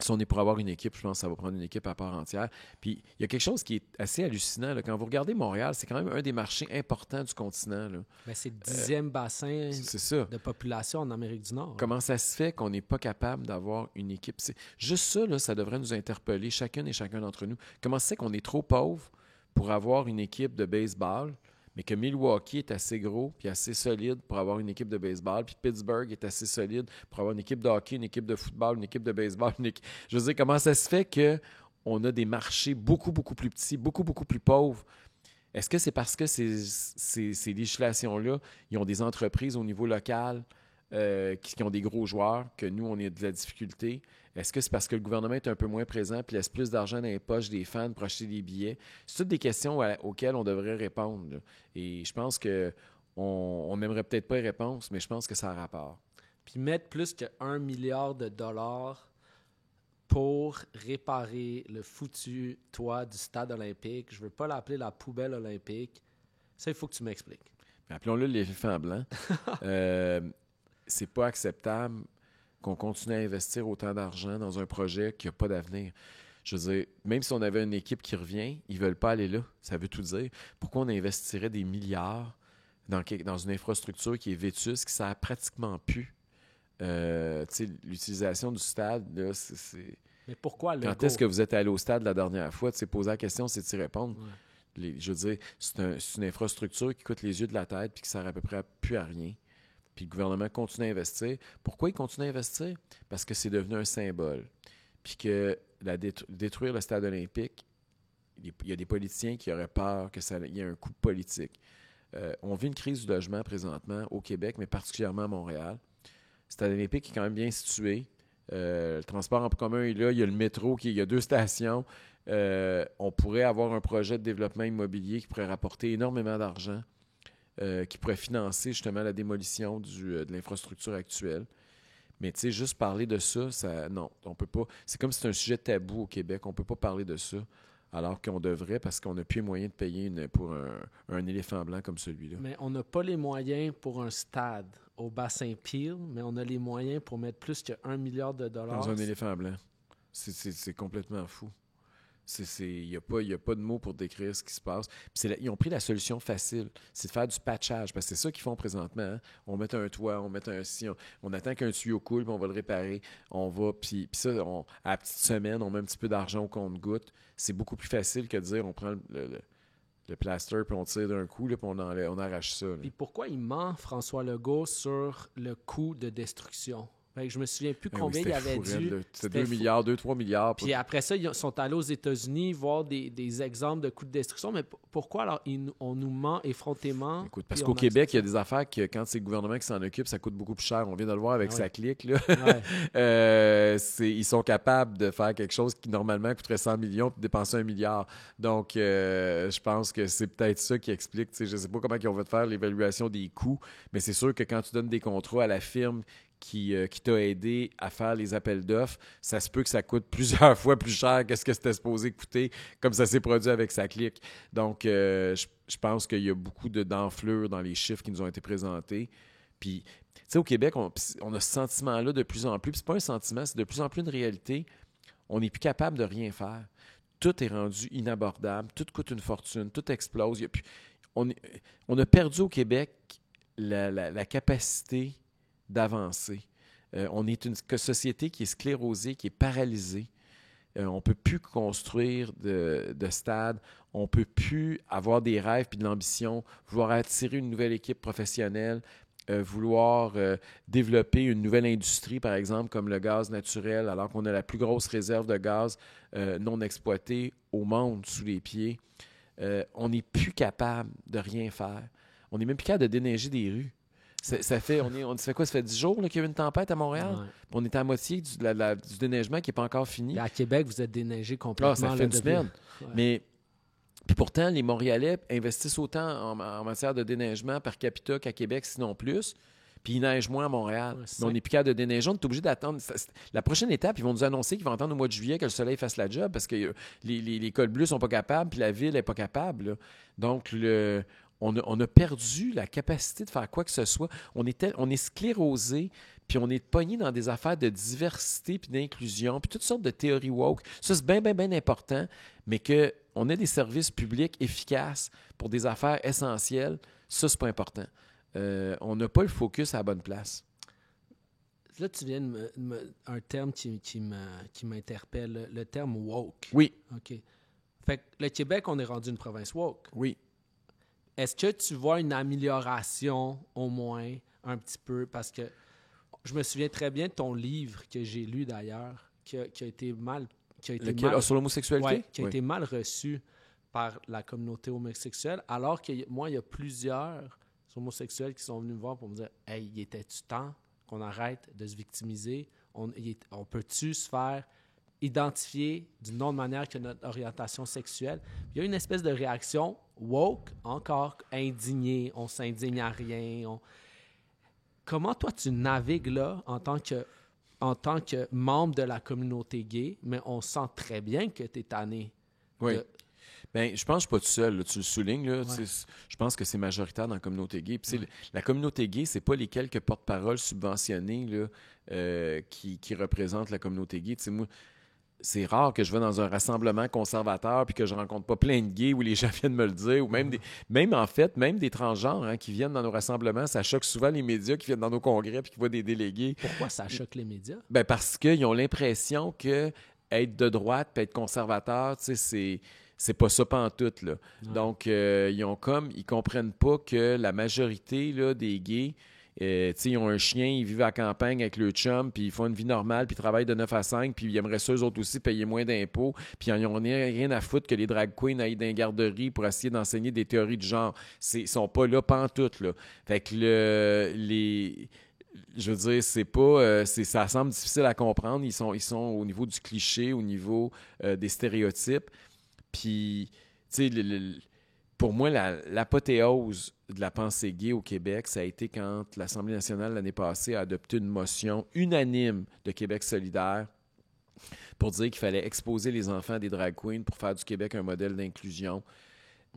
Si on est pour avoir une équipe, je pense que ça va prendre une équipe à part entière. Puis, il y a quelque chose qui est assez hallucinant. Là. Quand vous regardez Montréal, c'est quand même un des marchés importants du continent. Là. Ben, c'est le 10e bassin de population en Amérique du Nord. Comment ça se fait qu'on n'est pas capable d'avoir une équipe? Juste ça, là, ça devrait nous interpeller, chacune et chacun d'entre nous. Comment ça se fait qu'on est trop pauvre pour avoir une équipe de baseball, mais que Milwaukee est assez gros puis assez solide pour avoir une équipe de baseball, puis Pittsburgh est assez solide pour avoir une équipe de hockey, une équipe de football, une équipe de baseball. Je veux dire, comment ça se fait qu'on a des marchés beaucoup, beaucoup plus petits, beaucoup, beaucoup plus pauvres? Est-ce que c'est parce que ces législations-là, ils ont des entreprises au niveau local qui ont des gros joueurs, que nous, on a de la difficulté? Est-ce que c'est parce que le gouvernement est un peu moins présent et laisse plus d'argent dans les poches des fans pour acheter des billets? C'est toutes des questions auxquelles on devrait répondre. Là. Et je pense qu'on n'aimerait peut-être pas les réponses, mais je pense que ça a rapport. Puis mettre plus que 1 milliard de dollars pour réparer le foutu toit du stade olympique. Je ne veux pas l'appeler la poubelle olympique. Ça, il faut que tu m'expliques. Appelons-le l'éléphant blanc. C'est pas acceptable qu'on continue à investir autant d'argent dans un projet qui n'a pas d'avenir. Je veux dire, même si on avait une équipe qui revient, ils ne veulent pas aller là. Ça veut tout dire. Pourquoi on investirait des milliards dans une infrastructure qui est vétuste, qui ne sert pratiquement plus? L'utilisation du stade, là, c'est... Mais pourquoi le Quand est-ce que vous êtes allé au stade la dernière fois? Poser la question, c'est d'y répondre. Ouais. Je veux dire, c'est une infrastructure qui coûte les yeux de la tête puis qui ne sert à peu près plus à rien. Puis le gouvernement continue à investir. Pourquoi il continue à investir? Parce que c'est devenu un symbole. Puis que détruire le stade olympique, il y a des politiciens qui auraient peur qu'il y ait un coup politique. On vit une crise du logement présentement au Québec, mais particulièrement à Montréal. Le stade olympique est quand même bien situé. Le transport en commun est là. Il y a le métro, il y a 2 stations. On pourrait avoir un projet de développement immobilier qui pourrait rapporter énormément d'argent. Qui pourrait financer justement la démolition de l'infrastructure actuelle. Mais tu sais, juste parler de ça, non, on peut pas. C'est comme si c'était un sujet tabou au Québec. On peut pas parler de ça, alors qu'on devrait, parce qu'on n'a plus les moyens de payer pour un éléphant blanc comme celui-là. Mais on n'a pas les moyens pour un stade au bassin Peel, mais on a les moyens pour mettre plus que 1 milliard de dollars. Dans un éléphant blanc. C'est complètement fou. Il n'y a pas de mots pour décrire ce qui se passe. Ils ont pris la solution facile, c'est de faire du patchage, parce que c'est ça qu'ils font présentement. Hein? On met un toit, on met un sillon, on attend qu'un tuyau coule, puis on va le réparer. On va, puis ça, à la petite semaine, on met un petit peu d'argent au compte-gouttes. C'est beaucoup plus facile que de dire on prend le plaster, puis on tire d'un coup, là, puis on arrache ça. Là. Puis pourquoi il ment, François Legault, sur le coût de destruction? Je me souviens plus combien il avait dû. C'était 2 milliards, 2-3 milliards. Puis après ça, ils sont allés aux États-Unis voir des exemples de coûts de destruction. Mais pourquoi alors on nous ment effrontément? Écoute, parce qu'au Québec, il y a des affaires que quand c'est le gouvernement qui s'en occupe, ça coûte beaucoup plus cher. On vient de le voir avec sa clique. Là. Ouais. Ils sont capables de faire quelque chose qui normalement coûterait 100 millions puis dépenser 1 milliard. Donc, je pense que c'est peut-être ça qui explique. Je ne sais pas comment ils vont faire l'évaluation des coûts, mais c'est sûr que quand tu donnes des contrats à la firme qui t'a aidé à faire les appels d'offres, ça se peut que ça coûte plusieurs fois plus cher que ce que c'était supposé coûter, comme ça s'est produit avec sa clique. Donc, je pense qu'il y a beaucoup d'enflure dans les chiffres qui nous ont été présentés. Puis, tu sais, au Québec, on a ce sentiment-là de plus en plus. Puis, c'est pas un sentiment, c'est de plus en plus une réalité. On n'est plus capable de rien faire. Tout est rendu inabordable, tout coûte une fortune, tout explose. On a perdu au Québec la capacité d'avancer. On est une société qui est sclérosée, qui est paralysée. On ne peut plus construire de stade. On ne peut plus avoir des rêves puis de l'ambition, vouloir attirer une nouvelle équipe professionnelle, vouloir développer une nouvelle industrie, par exemple, comme le gaz naturel, alors qu'on a la plus grosse réserve de gaz non exploitée au monde sous les pieds. On n'est plus capable de rien faire. On n'est même plus capable de déneiger des rues. Ça fait quoi? Ça fait 10 jours qu'il y a eu une tempête à Montréal. Ouais. On est à moitié du déneigement qui n'est pas encore fini. Et à Québec, vous êtes déneigé complètement. Ça fait une semaine. Ouais. Mais puis pourtant, les Montréalais investissent autant en matière de déneigement par capita qu'à Québec, sinon plus. Puis ils neigent moins à Montréal. Ouais, mais on n'est plus capable de déneiger. On est obligé d'attendre. La prochaine étape, ils vont nous annoncer qu'ils vont attendre au mois de juillet que le soleil fasse la job parce que les cols bleus ne sont pas capables puis la ville n'est pas capable. Là. Donc, on a perdu la capacité de faire quoi que ce soit. On est sclérosé, puis on est pogné dans des affaires de diversité puis d'inclusion, puis toutes sortes de théories woke. Ça, c'est bien, bien, bien important, mais qu'on ait des services publics efficaces pour des affaires essentielles, ça, c'est pas important. On n'a pas le focus à la bonne place. Là, tu viens de un terme qui m'interpelle, le terme woke. Oui. OK. Fait que le Québec, on est rendu une province woke. Oui. Est-ce que tu vois une amélioration, au moins, un petit peu? Parce que je me souviens très bien de ton livre, que j'ai lu d'ailleurs, qui a été mal... sur l'homosexualité? Ouais, qui a été mal reçu par la communauté homosexuelle, alors que moi, il y a plusieurs homosexuels qui sont venus me voir pour me dire « Hey, il était-tu temps qu'on arrête de se victimiser? On peut-tu se faire identifier d'une autre manière que notre orientation sexuelle? » Il y a une espèce de réaction woke, encore indignée, on s'indigne à rien. Comment toi, tu navigues là en tant que membre de la communauté gay, mais on sent très bien que tu es tanné. Oui. Bien, je pense que je ne suis pas tout seul. Là. Tu le soulignes. Là, ouais. Je pense que c'est majoritaire dans la communauté gay. Puis, la communauté gay, ce n'est pas les quelques porte-paroles subventionnés là, qui représentent la communauté gay. Tu sais, moi, c'est rare que je vais dans un rassemblement conservateur puis que je rencontre pas plein de gays où les gens viennent me le dire, ou même des transgenres qui viennent dans nos rassemblements. Ça choque souvent les médias qui viennent dans nos congrès puis qui voient des délégués. Pourquoi ça choque les médias? Ben parce qu'ils ont l'impression que être de droite puis être conservateur, tu sais, c'est pas ça pantoute, là. Ouais. Donc, ils comprennent pas que la majorité là, des gays, ils ont un chien, ils vivent à la campagne avec le chum, puis ils font une vie normale, puis ils travaillent de 9 à 5, puis ils aimeraient ça, eux autres aussi, payer moins d'impôts, puis ils n'ont rien à foutre que les drag queens aillent dans les garderies pour essayer d'enseigner des théories de genre. Ils sont pas là pantoute, là. Fait que je veux dire, c'est pas... ça semble difficile à comprendre. Ils sont au niveau du cliché, au niveau des stéréotypes. Puis, tu sais, pour moi, l'apothéose de la pensée gay au Québec, ça a été quand l'Assemblée nationale, l'année passée, a adopté une motion unanime de Québec solidaire pour dire qu'il fallait exposer les enfants à des drag queens pour faire du Québec un modèle d'inclusion.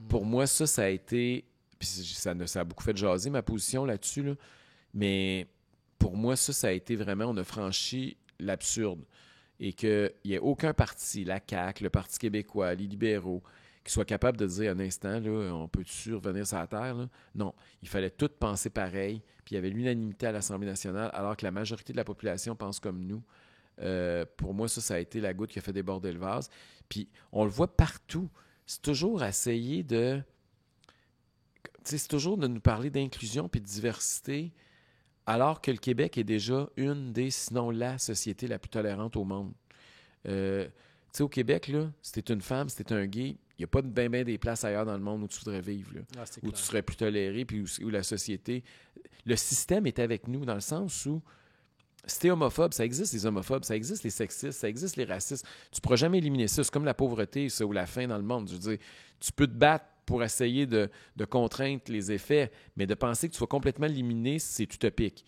Pour moi, ça a été... Puis ça a beaucoup fait jaser ma position là-dessus, là, mais pour moi, ça a été vraiment... On a franchi l'absurde. Et qu'il n'y ait aucun parti, la CAQ, le Parti québécois, les libéraux, qui soient capables de dire un instant, là, on peut-tu revenir sur la terre? Là? Non, il fallait tout penser pareil. Puis il y avait l'unanimité à l'Assemblée nationale, alors que la majorité de la population pense comme nous. Pour moi, ça a été la goutte qui a fait déborder le vase. Puis on le voit partout. C'est toujours essayer de... C'est toujours de nous parler d'inclusion puis de diversité, alors que le Québec est déjà une des, sinon la société la plus tolérante au monde. Tu sais, au Québec, là, si t'es une femme, si t'es un gay, il n'y a pas ben des places ailleurs dans le monde où tu voudrais vivre, là, où tu serais plus toléré, puis où la société... Le système est avec nous, dans le sens où si t'es homophobe, ça existe les homophobes, ça existe les sexistes, ça existe les racistes. Tu ne pourras jamais éliminer ça. C'est comme la pauvreté, ça, ou la faim dans le monde. Je veux dire, tu peux te battre pour essayer de contraindre les effets, mais de penser que tu vas complètement l'éliminer, c'est utopique.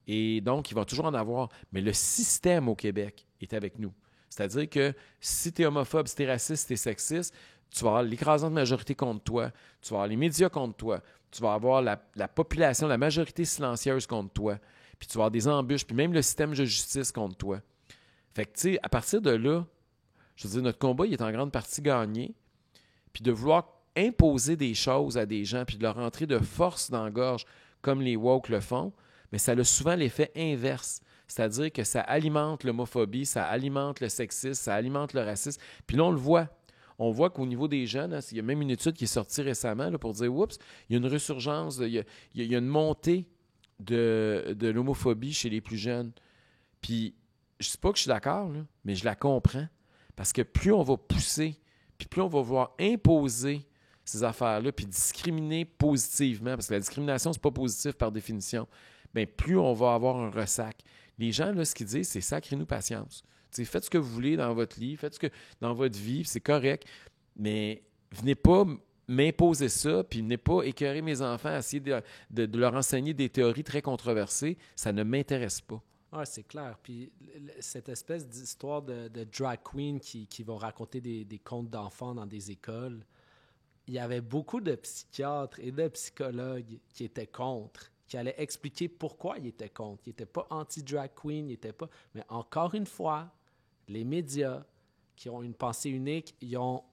Et donc, il va toujours en avoir. Mais le système au Québec est avec nous. C'est-à-dire que si tu es homophobe, si tu es raciste, si tu es sexiste, tu vas avoir l'écrasante majorité contre toi, tu vas avoir les médias contre toi, tu vas avoir la population, la majorité silencieuse contre toi, puis tu vas avoir des embûches, puis même le système de justice contre toi. Fait que, tu sais, à partir de là, je veux dire, notre combat, il est en grande partie gagné, puis de vouloir imposer des choses à des gens, puis de leur rentrer de force dans la gorge, comme les woke le font, mais ça a souvent l'effet inverse. C'est-à-dire que ça alimente l'homophobie, ça alimente le sexisme, ça alimente le racisme. Puis là, on le voit. On voit qu'au niveau des jeunes, il y a même une étude qui est sortie récemment là, pour dire, oups, il y a une résurgence, il y a une montée de l'homophobie chez les plus jeunes. Puis, je ne sais pas que je suis d'accord, là, mais je la comprends. Parce que plus on va pousser, puis plus on va vouloir imposer ces affaires-là, puis discriminer positivement, parce que la discrimination, c'est pas positif par définition, bien, plus on va avoir un ressac. Les gens, là, ce qu'ils disent, c'est sacrez-nous patience. T'sais, faites ce que vous voulez dans votre lit, faites ce que dans votre vie, c'est correct, mais venez pas m'imposer ça, puis venez pas écœurer mes enfants à essayer de leur enseigner des théories très controversées. Ça ne m'intéresse pas. Oui, c'est clair. Puis cette espèce d'histoire de drag queen qui vont raconter des contes d'enfants dans des écoles, il y avait beaucoup de psychiatres et de psychologues qui étaient contre, qui allaient expliquer pourquoi ils étaient contre. Ils n'étaient pas anti-drag queen, ils n'étaient pas... Mais encore une fois, les médias qui ont une pensée unique, ils ont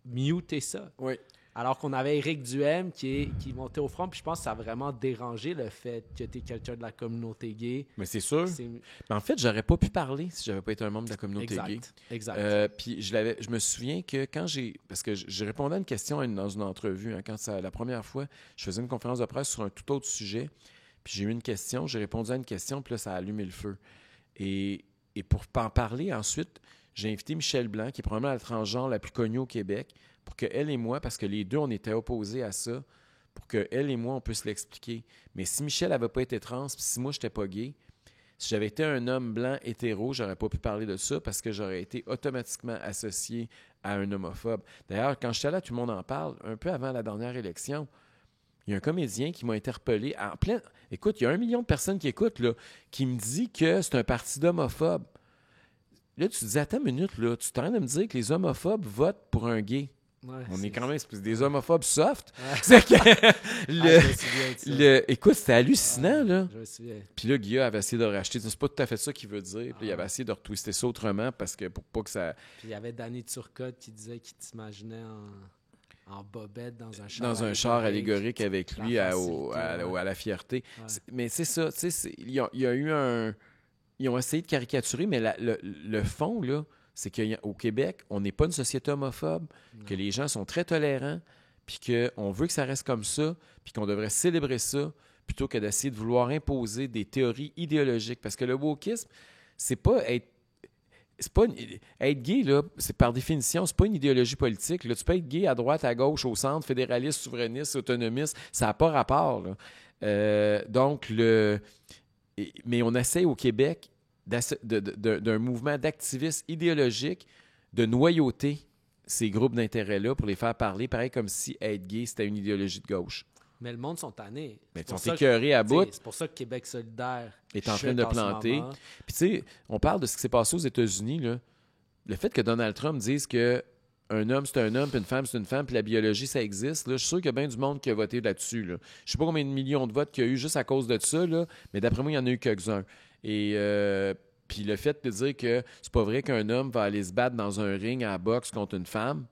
muté ça. Oui. Alors qu'on avait Éric Duhem qui montait au front, puis je pense que ça a vraiment dérangé le fait que tu es quelqu'un de la communauté gay. Mais c'est sûr. Mais en fait, j'aurais pas pu parler si j'avais pas été un membre de la communauté gay. Exact. Puis je me souviens que quand parce que j'ai répondu à une question dans une entrevue, la première fois, je faisais une conférence de presse sur un tout autre sujet, puis j'ai eu une question, j'ai répondu à une question, puis là, ça a allumé le feu. Et pour en parler ensuite, j'ai invité Michel Blanc, qui est probablement la transgenre la plus connue au Québec, pour qu'elle et moi, parce que les deux, on était opposés à ça, pour qu'elle et moi, on puisse l'expliquer. Mais si Michel n'avait pas été trans, puis si moi, je n'étais pas gay, si j'avais été un homme blanc hétéro, j'aurais pas pu parler de ça parce que j'aurais été automatiquement associé à un homophobe. D'ailleurs, quand j'étais là, tout le monde en parle, un peu avant la dernière élection, il y a un comédien qui m'a interpellé en plein... Écoute, il y a 1 million de personnes qui écoutent, là, qui me dit que c'est un parti d'homophobes. Là, tu te dis, attends une minute, là, tu es en train de me dire que les homophobes votent pour un gay. Ouais, on est quand même des homophobes soft. Ouais. C'est que je me souviens de ça. écoute, c'était hallucinant, là. Je me souviens. Puis là, Guilla avait essayé de le racheter. C'est pas tout à fait ça qu'il veut dire. Puis il avait essayé de retwister ça autrement parce que pour pas que ça... Puis il y avait Danny Turcotte qui disait qu'il t'imaginait en bobette dans un char allégorique avec lui à la fierté. Ouais. Mais c'est ça, tu sais, il y a eu un... Ils ont essayé de caricaturer, mais le fond, là, c'est qu'au Québec, on n'est pas une société homophobe, que les gens sont très tolérants, puis qu'on veut que ça reste comme ça, puis qu'on devrait célébrer ça, plutôt que d'essayer de vouloir imposer des théories idéologiques. Parce que le wokisme, c'est pas être gay, là, c'est par définition, c'est pas une idéologie politique. Là. Tu peux être gay à droite, à gauche, au centre, fédéraliste, souverainiste, autonomiste, ça n'a pas rapport. Là. Mais on essaie au Québec d'un mouvement d'activisme idéologique de noyauter ces groupes d'intérêt-là pour les faire parler, pareil comme si être gay, c'était une idéologie de gauche. Mais le monde sont tannés. Mais ils sont écœurés à bout. C'est pour ça que Québec solidaire est en train de planter. Puis tu sais, on parle de ce qui s'est passé aux États-Unis, là. Le fait que Donald Trump dise que un homme, c'est un homme, puis une femme, c'est une femme, puis la biologie, ça existe. Là. Je suis sûr qu'il y a bien du monde qui a voté là-dessus. Là. Je ne sais pas combien de millions de votes qu'il y a eu juste à cause de ça, là, mais d'après moi, il y en a eu quelques-uns. Et puis le fait de dire que c'est pas vrai qu'un homme va aller se battre dans un ring à boxe contre une femme,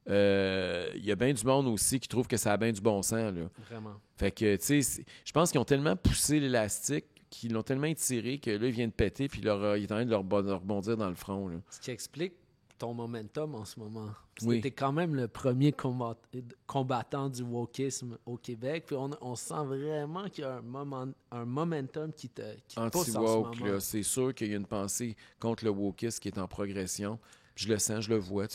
il y a bien du monde aussi qui trouve que ça a bien du bon sens. Là. Vraiment. Fait que, tu sais, je pense qu'ils ont tellement poussé l'élastique, qu'ils l'ont tellement étiré que là, il vient de péter, puis il est en train de leur rebondir dans le front. Là. Ce qui explique ton momentum en ce moment. Oui. C'était quand même le premier combattant du wokisme au Québec. Puis on sent vraiment qu'il y a un momentum qui pousse en ce moment. Anti-woke, là, c'est sûr qu'il y a une pensée contre le wokisme qui est en progression. Puis je le sens, je le vois.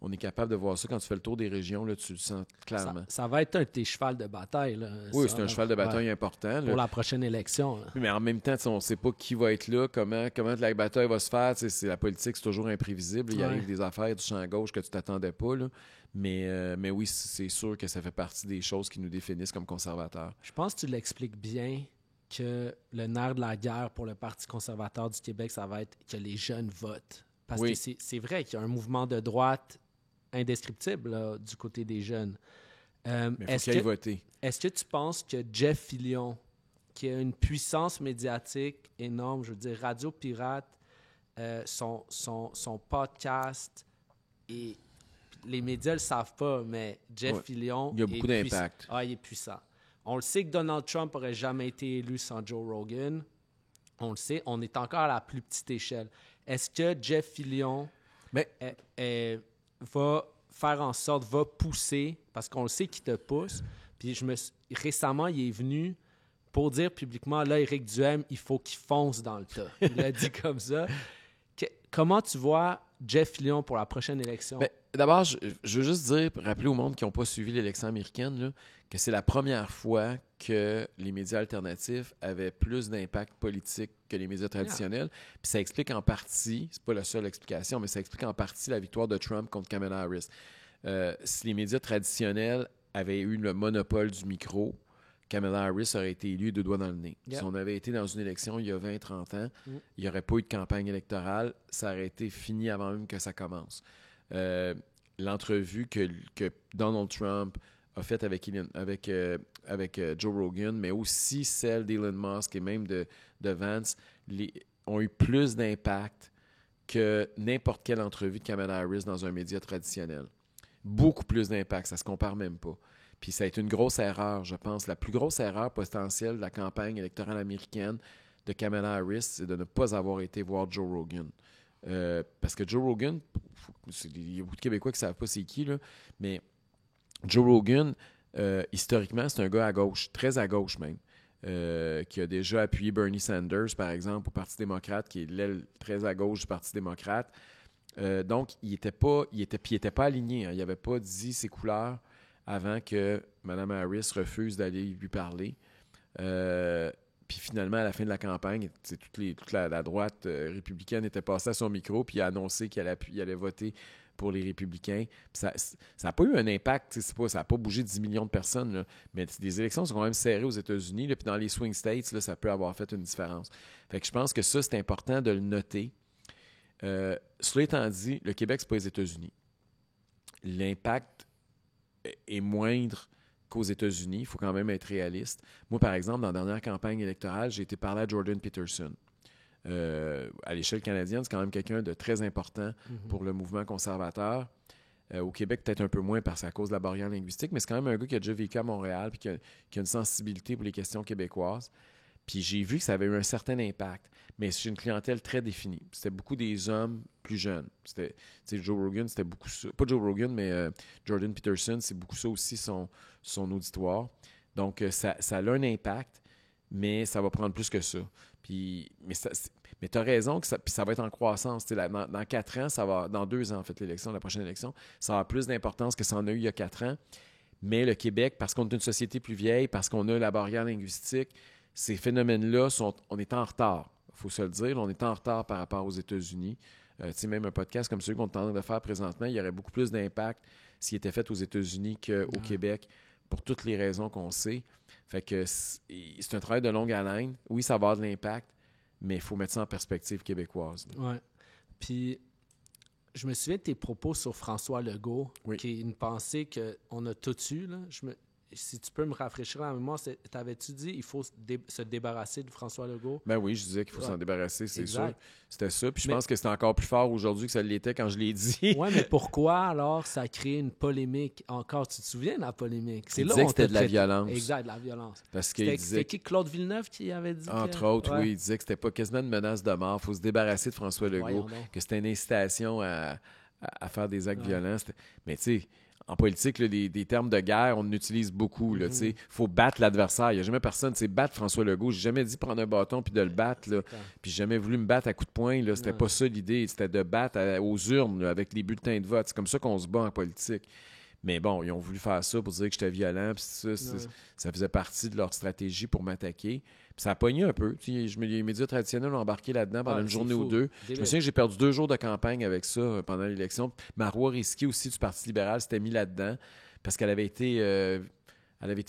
On est capable de voir ça quand tu fais le tour des régions, là, tu le sens clairement. Ça va être un de tes chevals de bataille. Là, oui, c'est un cheval de bataille important. Là. Pour la prochaine élection. Oui, mais en même temps, on ne sait pas qui va être là, comment la bataille va se faire. La politique, c'est toujours imprévisible. Il arrive des affaires du champ gauche que tu ne t'attendais pas. Là. Mais oui, c'est sûr que ça fait partie des choses qui nous définissent comme conservateurs. Je pense que tu l'expliques bien que le nerf de la guerre pour le Parti conservateur du Québec, ça va être que les jeunes votent. Parce que c'est vrai qu'il y a un mouvement de droite indescriptible là, du côté des jeunes. Mais il faut qu'il aille voter. Est-ce que tu penses que Jeff Fillion, qui a une puissance médiatique énorme, je veux dire, Radio Pirate, son podcast, et les médias ne le savent pas, mais Jeff Fillion il a beaucoup d'impact. Il est puissant. On le sait que Donald Trump n'aurait jamais été élu sans Joe Rogan. on le sait, on est encore à la plus petite échelle. Est-ce que Jeff Fillion va faire en sorte, va pousser, parce qu'on le sait qu'il te pousse, puis récemment, il est venu pour dire publiquement, là, Éric Duhaime, il faut qu'il fonce dans le tas. Il a dit comme ça. Comment tu vois Jeff Fillion pour la prochaine élection? Ben, d'abord, je veux juste dire, rappeler au monde qui n'ont pas suivi l'élection américaine, là, que c'est la première fois que les médias alternatifs avaient plus d'impact politique que les médias traditionnels. Puis ça explique en partie, c'est pas la seule explication, mais ça explique en partie la victoire de Trump contre Kamala Harris. Si les médias traditionnels avaient eu le monopole du micro, Kamala Harris aurait été élue 2 doigts dans le nez. Si on avait été dans une élection il y a 20-30 ans, il n'y aurait pas eu de campagne électorale. Ça aurait été fini avant même que ça commence. L'entrevue que Donald Trump a faite avec Joe Rogan, mais aussi celle d'Elon Musk et même de Vance, ont eu plus d'impact que n'importe quelle entrevue de Kamala Harris dans un média traditionnel. Beaucoup plus d'impact, ça ne se compare même pas. Puis ça a été une grosse erreur, je pense. La plus grosse erreur potentielle de la campagne électorale américaine de Kamala Harris, c'est de ne pas avoir été voir Joe Rogan. Parce que Joe Rogan, il y a beaucoup de Québécois qui ne savent pas c'est qui, là, mais Joe Rogan, historiquement, c'est un gars à gauche, très à gauche même, qui a déjà appuyé Bernie Sanders, par exemple, au Parti démocrate, qui est l'aile très à gauche du Parti démocrate. Donc, il n'était pas aligné. Hein. Il n'avait pas dit ses couleurs avant que Mme Harris refuse d'aller lui parler. Puis finalement, à la fin de la campagne, toute la droite républicaine était passée à son micro, puis il a annoncé qu'il allait voter pour les républicains. Puis ça n'a pas eu un impact, ça n'a pas bougé 10 millions de personnes, là, mais les élections sont quand même serrées aux États-Unis, là, puis dans les swing states, là, ça peut avoir fait une différence. Fait que je pense que ça, c'est important de le noter. Cela étant dit, le Québec, c'est pas les États-Unis. L'impact est moindre qu'aux États-Unis. Il faut quand même être réaliste. Moi, par exemple, dans la dernière campagne électorale, j'ai été parler à Jordan Peterson. À l'échelle canadienne, c'est quand même quelqu'un de très important pour le mouvement conservateur. Au Québec, peut-être un peu moins parce à cause de la barrière linguistique, mais c'est quand même un gars qui a déjà vécu à Montréal et qui a une sensibilité pour les questions québécoises. Puis j'ai vu que ça avait eu un certain impact, mais c'est une clientèle très définie. C'était beaucoup des hommes plus jeunes. Joe Rogan, c'était beaucoup ça. Pas Joe Rogan, mais Jordan Peterson, c'est beaucoup ça aussi son auditoire. Donc, ça a un impact, mais ça va prendre plus que ça. Mais tu as raison que ça va être en croissance. Dans 4 ans, dans 2 ans, en fait, la prochaine élection, ça va avoir plus d'importance que ça en a eu il y a 4 ans. Mais le Québec, parce qu'on est une société plus vieille, parce qu'on a la barrière linguistique, ces phénomènes-là, on est en retard. Il faut se le dire, on est en retard par rapport aux États-Unis. Même un podcast comme celui qu'on est en train de faire présentement, il y aurait beaucoup plus d'impact s'il était fait aux États-Unis qu'au Québec, pour toutes les raisons qu'on sait. Fait que c'est un travail de longue haleine. Oui, ça va avoir de l'impact, mais il faut mettre ça en perspective québécoise. Oui. Puis, je me souviens de tes propos sur François Legault, qui est une pensée qu'on a tous eue, là. Si tu peux me rafraîchir la mémoire, t'avais-tu dit qu'il faut se débarrasser de François Legault? Ben oui, je disais qu'il faut s'en débarrasser, c'est sûr. C'était ça. Puis je pense que c'est encore plus fort aujourd'hui que ça l'était quand je l'ai dit. Oui, mais pourquoi alors ça a créé une polémique encore? Tu te souviens de la polémique? Il disait que c'était de la violence. Exact, de la violence. Parce qu'il disait... C'était qui, Claude Villeneuve, qui avait dit Entre autres, oui. Il disait que c'était pas quasiment une menace de mort. Il faut se débarrasser de François Legault. Que c'était une incitation à faire des actes violents. Mais tu sais... En politique, là, des termes de guerre, on en utilise beaucoup. Il faut battre l'adversaire. Il n'y a jamais personne. Battre François Legault. J'ai jamais dit prendre un bâton puis de le battre. Là. Puis j'ai jamais voulu me battre à coups de poing. Là. C'était pas ça l'idée. C'était de battre aux urnes là, avec les bulletins de vote. C'est comme ça qu'on se bat en politique. Mais bon, ils ont voulu faire ça pour dire que j'étais violent. Puis ça faisait partie de leur stratégie pour m'attaquer. Puis ça a pogné un peu. Les médias traditionnels ont embarqué là-dedans pendant une journée ou deux. Je me souviens que j'ai perdu 2 jours de campagne avec ça pendant l'élection. Marois Risky aussi du Parti libéral s'était mis là-dedans parce qu'elle avait été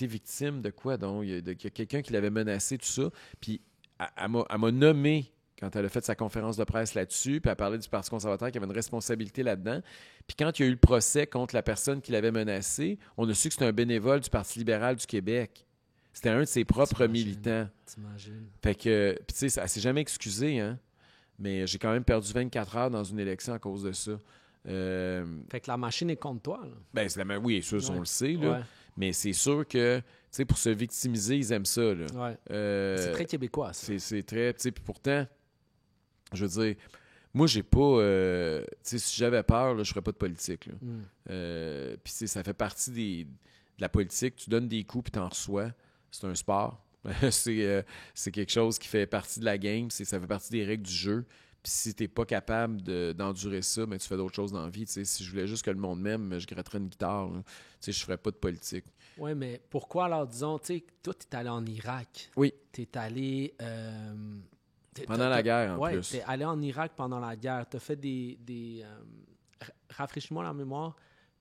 victime de quoi donc? Il y a quelqu'un qui l'avait menacé, tout ça. Puis elle m'a nommé quand elle a fait sa conférence de presse là-dessus, puis elle parlait du Parti conservateur qui avait une responsabilité là-dedans. Puis quand il y a eu le procès contre la personne qui l'avait menacé, on a su que c'était un bénévole du Parti libéral du Québec. C'était un de ses propres militants. T'imagines. Fait que, puis tu sais, elle s'est jamais excusée, hein. Mais j'ai quand même perdu 24 heures dans une élection à cause de ça. Fait que la machine est contre toi, là. Ben, oui, ça, on le sait, là. Mais c'est sûr que, tu sais, pour se victimiser, ils aiment ça, là. Ouais. C'est très québécois, ça. C'est très... Tu sais, puis pourtant, je veux dire, moi, j'ai pas... tu sais, si j'avais peur, là, je ferais pas de politique, là. Puis, tu sais, ça fait partie de la politique. Tu donnes des coups, puis t'en reçois. C'est un sport. C'est quelque chose qui fait partie de la game. Ça fait partie des règles du jeu. Puis si t'es pas capable d'endurer ça, ben, tu fais d'autres choses dans la vie. T'sais. Si je voulais juste que le monde m'aime, je gratterais une guitare. Je ferais pas de politique. Oui, mais pourquoi alors, disons, tu sais, toi, tu es allé en Irak. Oui. Tu es allé... Pendant la guerre, en plus. Oui, tu es allé en Irak pendant la guerre. Tu as fait rafraîchis-moi la mémoire.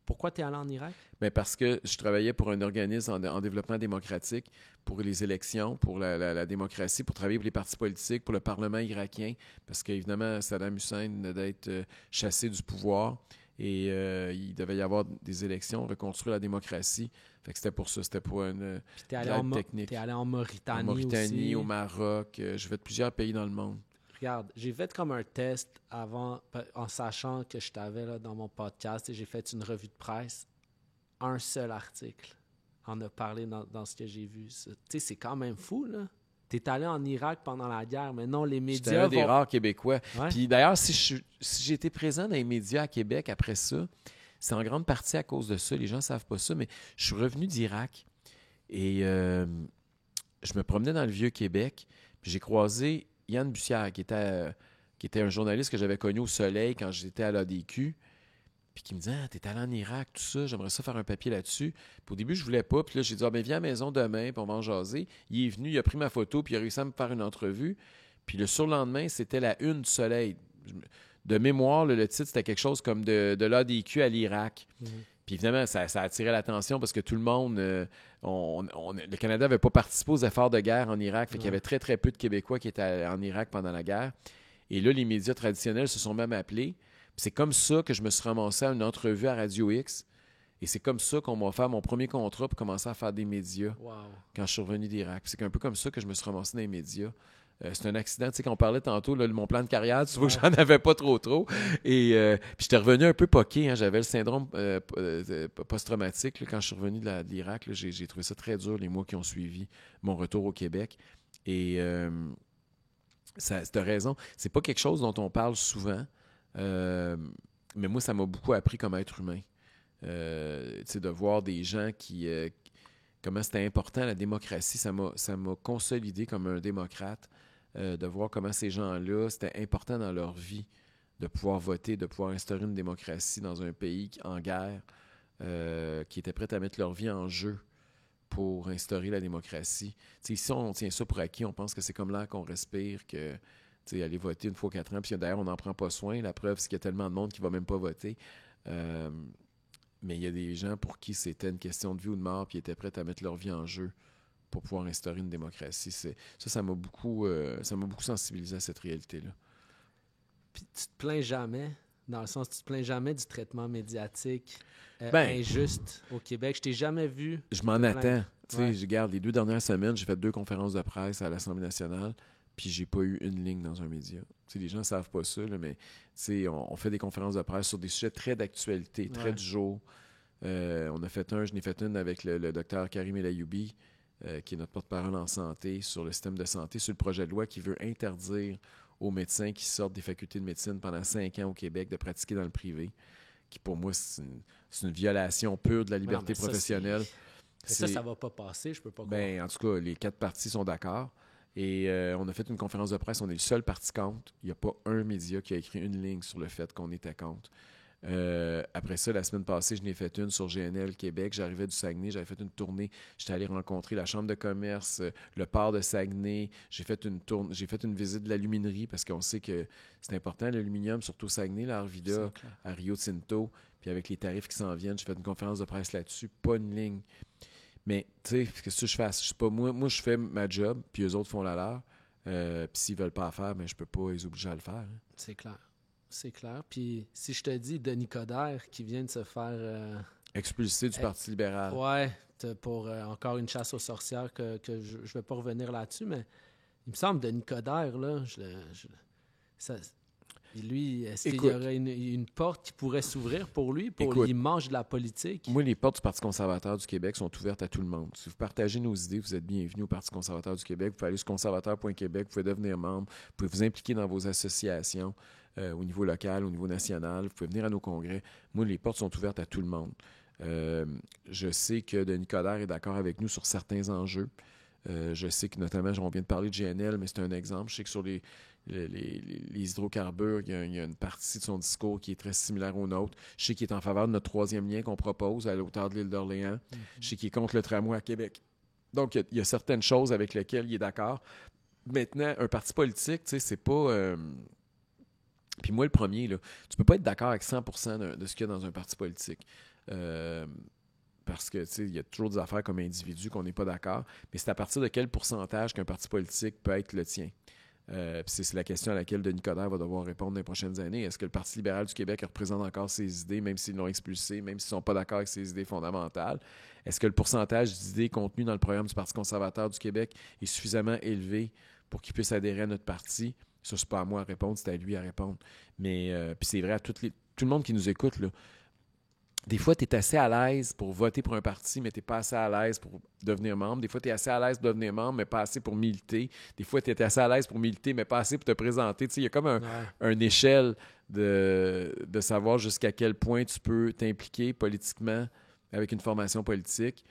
Pourquoi tu es allé en Irak? Bien, parce que je travaillais pour un organisme en développement démocratique, pour les élections, pour la démocratie, pour travailler pour les partis politiques, pour le Parlement irakien, parce qu'évidemment, Saddam Hussein venait d'être chassé du pouvoir et il devait y avoir des élections, reconstruire la démocratie. Fait que c'était pour ça, c'était pour une aide technique. Tu es allé en Mauritanie aussi. En Mauritanie, au Maroc. J'ai fait plusieurs pays dans le monde. Regarde, j'ai fait comme un test avant, en sachant que je t'avais là dans mon podcast et j'ai fait une revue de presse. Un seul article en a parlé dans ce que j'ai vu. Tu sais, c'est quand même fou, là. T'es allé en Irak pendant la guerre, mais non, les médias... J'étais un des rares Québécois. Ouais. Puis d'ailleurs, si j'étais présent dans les médias à Québec après ça, c'est en grande partie à cause de ça. Les gens ne savent pas ça, mais je suis revenu d'Irak et je me promenais dans le Vieux-Québec, puis j'ai croisé Yann Bussière, qui était un journaliste que j'avais connu au Soleil quand j'étais à l'ADQ, puis qui me disait « Ah, t'es allé en Irak, tout ça, j'aimerais ça faire un papier là-dessus. » Puis au début, je voulais pas, puis là, j'ai dit « Ah, ben viens à la maison demain, puis on va en jaser. » Il est venu, il a pris ma photo, puis il a réussi à me faire une entrevue. Puis le surlendemain, c'était la une du Soleil. De mémoire, le titre, c'était quelque chose comme de l'ADQ à l'Irak. Puis évidemment, ça attirait l'attention parce que tout le monde... le Canada n'avait pas participé aux efforts de guerre en Irak. Fait qu'il y avait très, très peu de Québécois qui étaient en Irak pendant la guerre. Et là, les médias traditionnels se sont même appelés. Puis c'est comme ça que je me suis ramassé à une entrevue à Radio X. Et c'est comme ça qu'on m'a offert mon premier contrat pour commencer à faire des médias quand je suis revenu d'Irak. Puis c'est un peu comme ça que je me suis ramassé dans les médias. C'est un accident, tu sais, qu'on parlait tantôt, là, mon plan de carrière, tu vois que j'en avais pas trop. Et puis j'étais revenu un peu poqué, hein, j'avais le syndrome post-traumatique là, quand je suis revenu de l'Irak. Là, j'ai trouvé ça très dur les mois qui ont suivi mon retour au Québec. Et t'as raison, c'est pas quelque chose dont on parle souvent, mais moi, ça m'a beaucoup appris comme être humain. Tu sais, de voir des gens comment c'était important la démocratie, ça m'a consolidé comme un démocrate. De voir comment ces gens-là, c'était important dans leur vie de pouvoir voter, de pouvoir instaurer une démocratie dans un pays en guerre, qui était prêt à mettre leur vie en jeu pour instaurer la démocratie. T'sais, ici, on tient ça pour acquis, on pense que c'est comme l'air qu'on respire, que aller voter une fois 4 ans, puis d'ailleurs, on n'en prend pas soin. La preuve, c'est qu'il y a tellement de monde qui ne va même pas voter. Mais il y a des gens pour qui c'était une question de vie ou de mort, puis ils étaient prêts à mettre leur vie en jeu pour pouvoir instaurer une démocratie. Ça m'a beaucoup sensibilisé à cette réalité-là. Puis tu te plains jamais, dans le sens, tu te plains jamais du traitement médiatique injuste au Québec. Je t'ai jamais vu. Je m'en attends. Je regarde, les 2 dernières semaines, j'ai fait 2 conférences de presse à l'Assemblée nationale, puis j'ai pas eu une ligne dans un média. T'sais, les gens ne savent pas ça, là, mais on fait des conférences de presse sur des sujets très d'actualité, très du jour. Je n'ai fait une avec le docteur Karim El Ayoubi, qui est notre porte-parole en santé, sur le système de santé, sur le projet de loi qui veut interdire aux médecins qui sortent des facultés de médecine pendant 5 ans au Québec de pratiquer dans le privé, qui pour moi, c'est une violation pure de la liberté professionnelle. Ça ne va pas passer, je peux pas croire. En tout cas, les 4 partis sont d'accord. Et on a fait une conférence de presse, on est le seul parti contre. Il n'y a pas un média qui a écrit une ligne sur le fait qu'on était contre. Après ça, la semaine passée, je n'ai fait une sur GNL Québec. J'arrivais du Saguenay, j'avais fait une tournée. J'étais allé rencontrer la Chambre de commerce, le port de Saguenay. J'ai fait une visite de l'aluminerie parce qu'on sait que c'est important, l'aluminium, surtout au Saguenay, là, à Arvida, à Rio Tinto. Puis avec les tarifs qui s'en viennent, j'ai fait une conférence de presse là-dessus. Pas une ligne. Mais, tu sais, qu'est-ce que je fasse? Je sais pas, moi, je fais ma job, puis eux autres font la leur. Puis s'ils veulent pas la faire, je peux pas les obliger à le faire. Hein. C'est clair. C'est clair. Puis si je te dis Denis Coderre qui vient de se faire... expulsé du Parti libéral. Ouais, pour encore une chasse aux sorcières que je vais pas revenir là-dessus, mais il me semble Denis Coderre, là, Et lui, est-ce qu'il Écoute, y aurait une porte qui pourrait s'ouvrir pour lui, pour écoute, l'image de la politique? moi, les portes du Parti conservateur du Québec sont ouvertes à tout le monde. Si vous partagez nos idées, vous êtes bienvenus au Parti conservateur du Québec. Vous pouvez aller sur conservateur.québec, vous pouvez devenir membre, vous pouvez vous impliquer dans vos associations au niveau local, au niveau national, vous pouvez venir à nos congrès. Moi, les portes sont ouvertes à tout le monde. Je sais que Denis Coderre est d'accord avec nous sur certains enjeux. Je sais que notamment, on vient de parler de GNL, mais c'est un exemple. Je sais que sur les hydrocarbures, il y a une partie de son discours qui est très similaire au nôtre. Je sais qu'il est en faveur de notre 3e lien qu'on propose à la hauteur de l'île d'Orléans. Je sais qu'il est contre le tramway à Québec. Donc, il y a certaines choses avec lesquelles il est d'accord. Maintenant, un parti politique, tu sais, c'est pas... Puis moi, le premier, là, tu peux pas être d'accord avec 100% de ce qu'il y a dans un parti politique. Parce que, tu sais, il y a toujours des affaires comme individu qu'on n'est pas d'accord. Mais c'est à partir de quel pourcentage qu'un parti politique peut être le tien? Puis c'est la question à laquelle Denis Coderre va devoir répondre dans les prochaines années. Est-ce que le Parti libéral du Québec représente encore ses idées, même s'ils l'ont expulsé, même s'ils ne sont pas d'accord avec ses idées fondamentales? Est-ce que le pourcentage d'idées contenues dans le programme du Parti conservateur du Québec est suffisamment élevé pour qu'il puisse adhérer à notre parti? Ça, c'est pas à moi à répondre, c'est à lui à répondre. Mais puis c'est vrai à tout le monde qui nous écoute, là. Des fois, tu es assez à l'aise pour voter pour un parti, mais tu n'es pas assez à l'aise pour devenir membre. Des fois, tu es assez à l'aise pour devenir membre, mais pas assez pour militer. Des fois, tu es assez à l'aise pour militer, mais pas assez pour te présenter. Tu sais, il y a comme une échelle de savoir jusqu'à quel point tu peux t'impliquer politiquement avec une formation politique.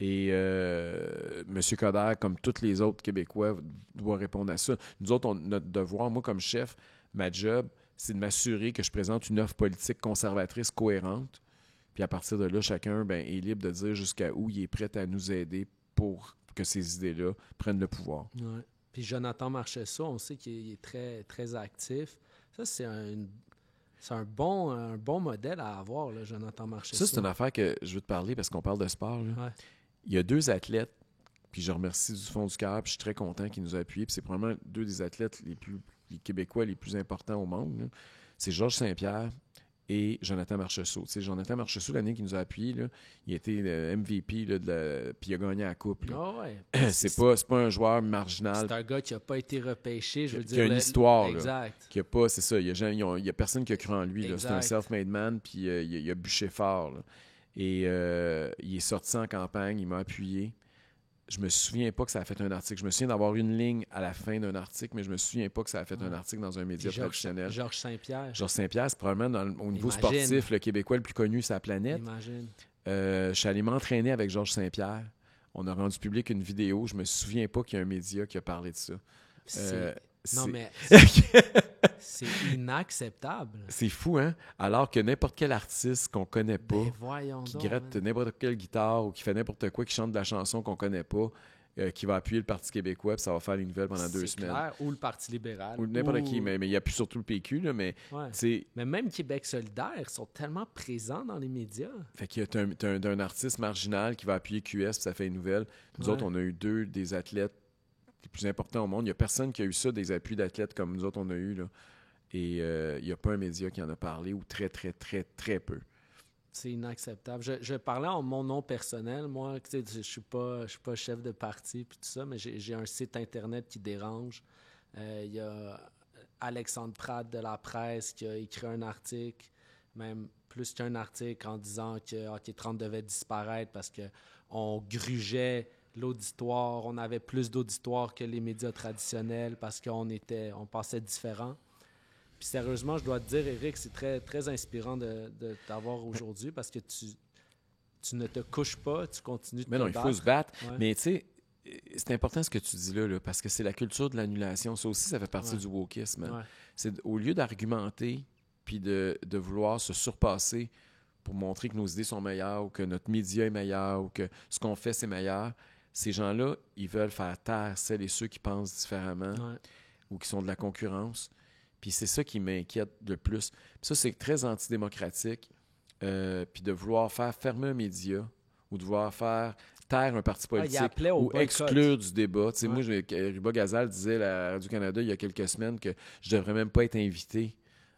Et M. Coderre, comme tous les autres Québécois, doit répondre à ça. Nous autres, notre devoir, moi comme chef, ma job, c'est de m'assurer que je présente une offre politique conservatrice cohérente. Puis à partir de là, chacun est libre de dire jusqu'à où il est prêt à nous aider pour que ces idées-là prennent le pouvoir. Ouais. Puis Jonathan Marchessault, on sait qu'il est très, très actif. Ça, c'est un bon modèle à avoir, là, Jonathan Marchessault. Ça, c'est une affaire que je veux te parler parce qu'on parle de sport. Là. Ouais. Il y a 2 athlètes, puis je remercie du fond du cœur, puis je suis très content qu'ils nous aient appuyés. Puis c'est probablement 2 des athlètes les Québécois les plus importants au monde. Là. C'est Georges Saint-Pierre et Jonathan Marchessault. Tu sais, Jonathan Marchessault, l'année qu'il nous a appuyés, là, il a été MVP, là, puis il a gagné la coupe. Là. Oh ouais. C'est pas un joueur marginal. C'est un gars qui n'a pas été repêché, je veux dire. Qui a une histoire. Exact. Là, qui a pas, c'est ça. Il y a personne qui a cru en lui. Là. C'est un self-made man, puis il a bûché fort. Là. Et il est sorti en campagne, il m'a appuyé. Je me souviens pas que ça a fait un article. Je me souviens d'avoir une ligne à la fin d'un article, mais je me souviens pas que ça a fait un article dans un média traditionnel. Georges Saint-Pierre. Georges Saint-Pierre, c'est probablement au niveau sportif le Québécois le plus connu sur la planète. Imagine. Je suis allé m'entraîner avec Georges Saint-Pierre. On a rendu public une vidéo. Je me souviens pas qu'il y a un média qui a parlé de ça. Non, mais c'est inacceptable. C'est fou, hein? Alors que n'importe quel artiste qu'on connaît pas, qui gratte n'importe quelle guitare ou qui fait n'importe quoi, qui chante de la chanson qu'on connaît pas, qui va appuyer le Parti québécois, puis ça va faire les nouvelles pendant 2 semaines. Clair, ou le Parti libéral. Ou n'importe qui, mais il y a plus surtout le PQ, là, mais... Ouais. Mais même Québec solidaire sont tellement présents dans les médias. Fait qu'il y a un artiste marginal qui va appuyer QS, puis ça fait une nouvelle. Nous autres, on a eu 2 des athlètes les plus importants au monde. Il n'y a personne qui a eu ça, des appuis d'athlètes comme nous autres, on a eu, là. Et il n'y a pas un média qui en a parlé, ou très, très, très, très peu. C'est inacceptable. Je parlais en mon nom personnel. Moi, je ne suis pas chef de parti puis tout ça, mais j'ai un site Internet qui dérange. Il y a Alexandre Pratt de La Presse qui a écrit un article, même plus qu'un article, en disant que Hockey 30 devait disparaître parce qu'on grugeait l'auditoire. On avait plus d'auditoire que les médias traditionnels parce qu'on passait différent. Puis sérieusement, je dois te dire, Éric, c'est très, très inspirant de t'avoir aujourd'hui parce que tu ne te couches pas, tu continues de te battre. Mais non, il faut se battre. Ouais. Mais tu sais, c'est important ce que tu dis là, parce que c'est la culture de l'annulation. Ça aussi, ça fait partie du wokisme. Hein. Ouais. Au lieu d'argumenter puis de vouloir se surpasser pour montrer que nos idées sont meilleures ou que notre média est meilleur ou que ce qu'on fait, c'est meilleur, ces gens-là, ils veulent faire taire celles et ceux qui pensent différemment ou qui sont de la concurrence. Puis c'est ça qui m'inquiète le plus. Puis ça, c'est très antidémocratique. Puis de vouloir faire fermer un média ou de vouloir faire taire un parti politique ou exclure du débat. Tu sais, moi, Riba Gazal disait à Radio-Canada il y a quelques semaines que je ne devrais même pas être invité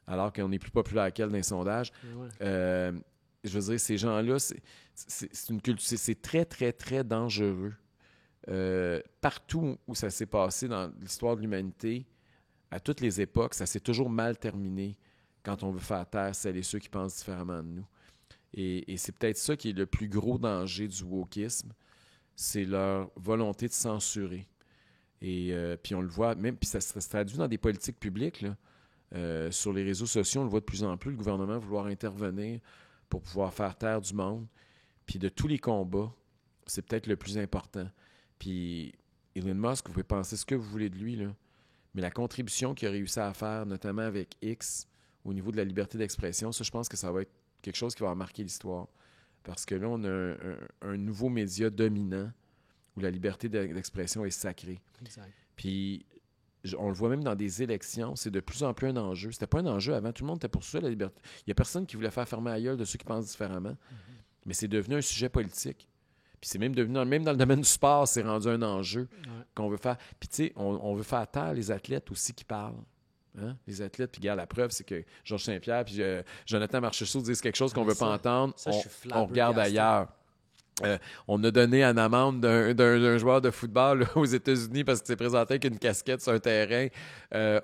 alors qu'on est plus populaire qu'elle dans les sondages. Je veux dire, ces gens-là, c'est très, très, très dangereux. Partout où ça s'est passé dans l'histoire de l'humanité, à toutes les époques, ça s'est toujours mal terminé quand on veut faire taire celles et ceux qui pensent différemment de nous. Et c'est peut-être ça qui est le plus gros danger du wokisme, c'est leur volonté de censurer. Et puis on le voit, même, puis ça se traduit dans des politiques publiques, là. Sur les réseaux sociaux, on le voit de plus en plus, le gouvernement vouloir intervenir pour pouvoir faire taire du monde. Puis de tous les combats, c'est peut-être le plus important. Puis Elon Musk, vous pouvez penser ce que vous voulez de lui, là, mais la contribution qu'il a réussi à faire, notamment avec X, au niveau de la liberté d'expression, ça, je pense que ça va être quelque chose qui va marquer l'histoire. Parce que là, on a un nouveau média dominant où la liberté d'expression est sacrée. Exact. Puis on le voit même dans des élections, c'est de plus en plus un enjeu. C'était pas un enjeu avant, tout le monde était pour ça, la liberté. Il y a personne qui voulait faire fermer la gueule de ceux qui pensent différemment. Mais c'est devenu un sujet politique. Puis c'est même devenu, même dans le domaine du sport, c'est rendu un enjeu qu'on veut faire. Puis tu sais, on veut faire taire les athlètes aussi qui parlent. Hein? Les athlètes, puis regarde, la preuve, c'est que Georges Saint-Pierre puis Jonathan Marchessault disent quelque chose qu'on ne veut pas entendre. On regarde ailleurs. On a donné une amende d'un joueur de football là, aux États-Unis parce qu'il s'est présenté avec une casquette sur un terrain.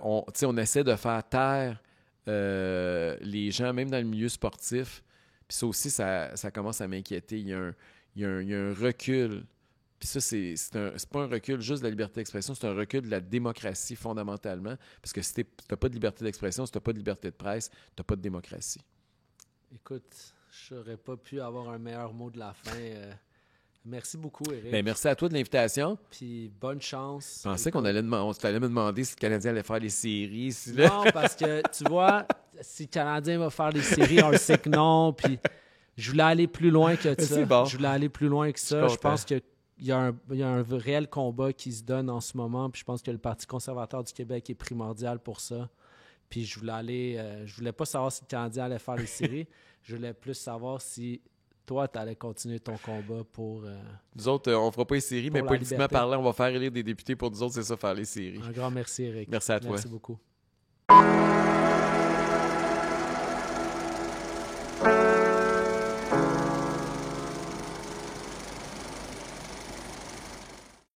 On essaie de faire taire les gens, même dans le milieu sportif. Puis ça aussi, ça commence à m'inquiéter. Il y a un recul. Puis ça, c'est pas un recul juste de la liberté d'expression, c'est un recul de la démocratie fondamentalement. Parce que si tu n'as pas de liberté d'expression, si tu n'as pas de liberté de presse, tu n'as pas de démocratie. Écoute, je n'aurais pas pu avoir un meilleur mot de la fin. Merci beaucoup, Éric. Bien, merci à toi de l'invitation. Puis bonne chance. Je pensais qu'on allait me demander si le Canadien allait faire les séries. Non, parce que tu vois, si le Canadien va faire les séries, on le sait que non. Puis je voulais aller plus loin que ça. C'est bon. Je voulais aller plus loin que ça. Je pense qu'il y a un réel combat qui se donne en ce moment. Puis je pense que le Parti conservateur du Québec est primordial pour ça. Puis je voulais pas savoir si le Canadien allait faire les séries. Je voulais plus savoir si toi, tu allais continuer ton combat pour... Nous autres, on ne fera pas les séries, mais politiquement parlant, on va faire élire des députés pour nous autres, c'est ça, faire les séries. Un grand merci, Éric. Merci à toi. Merci beaucoup.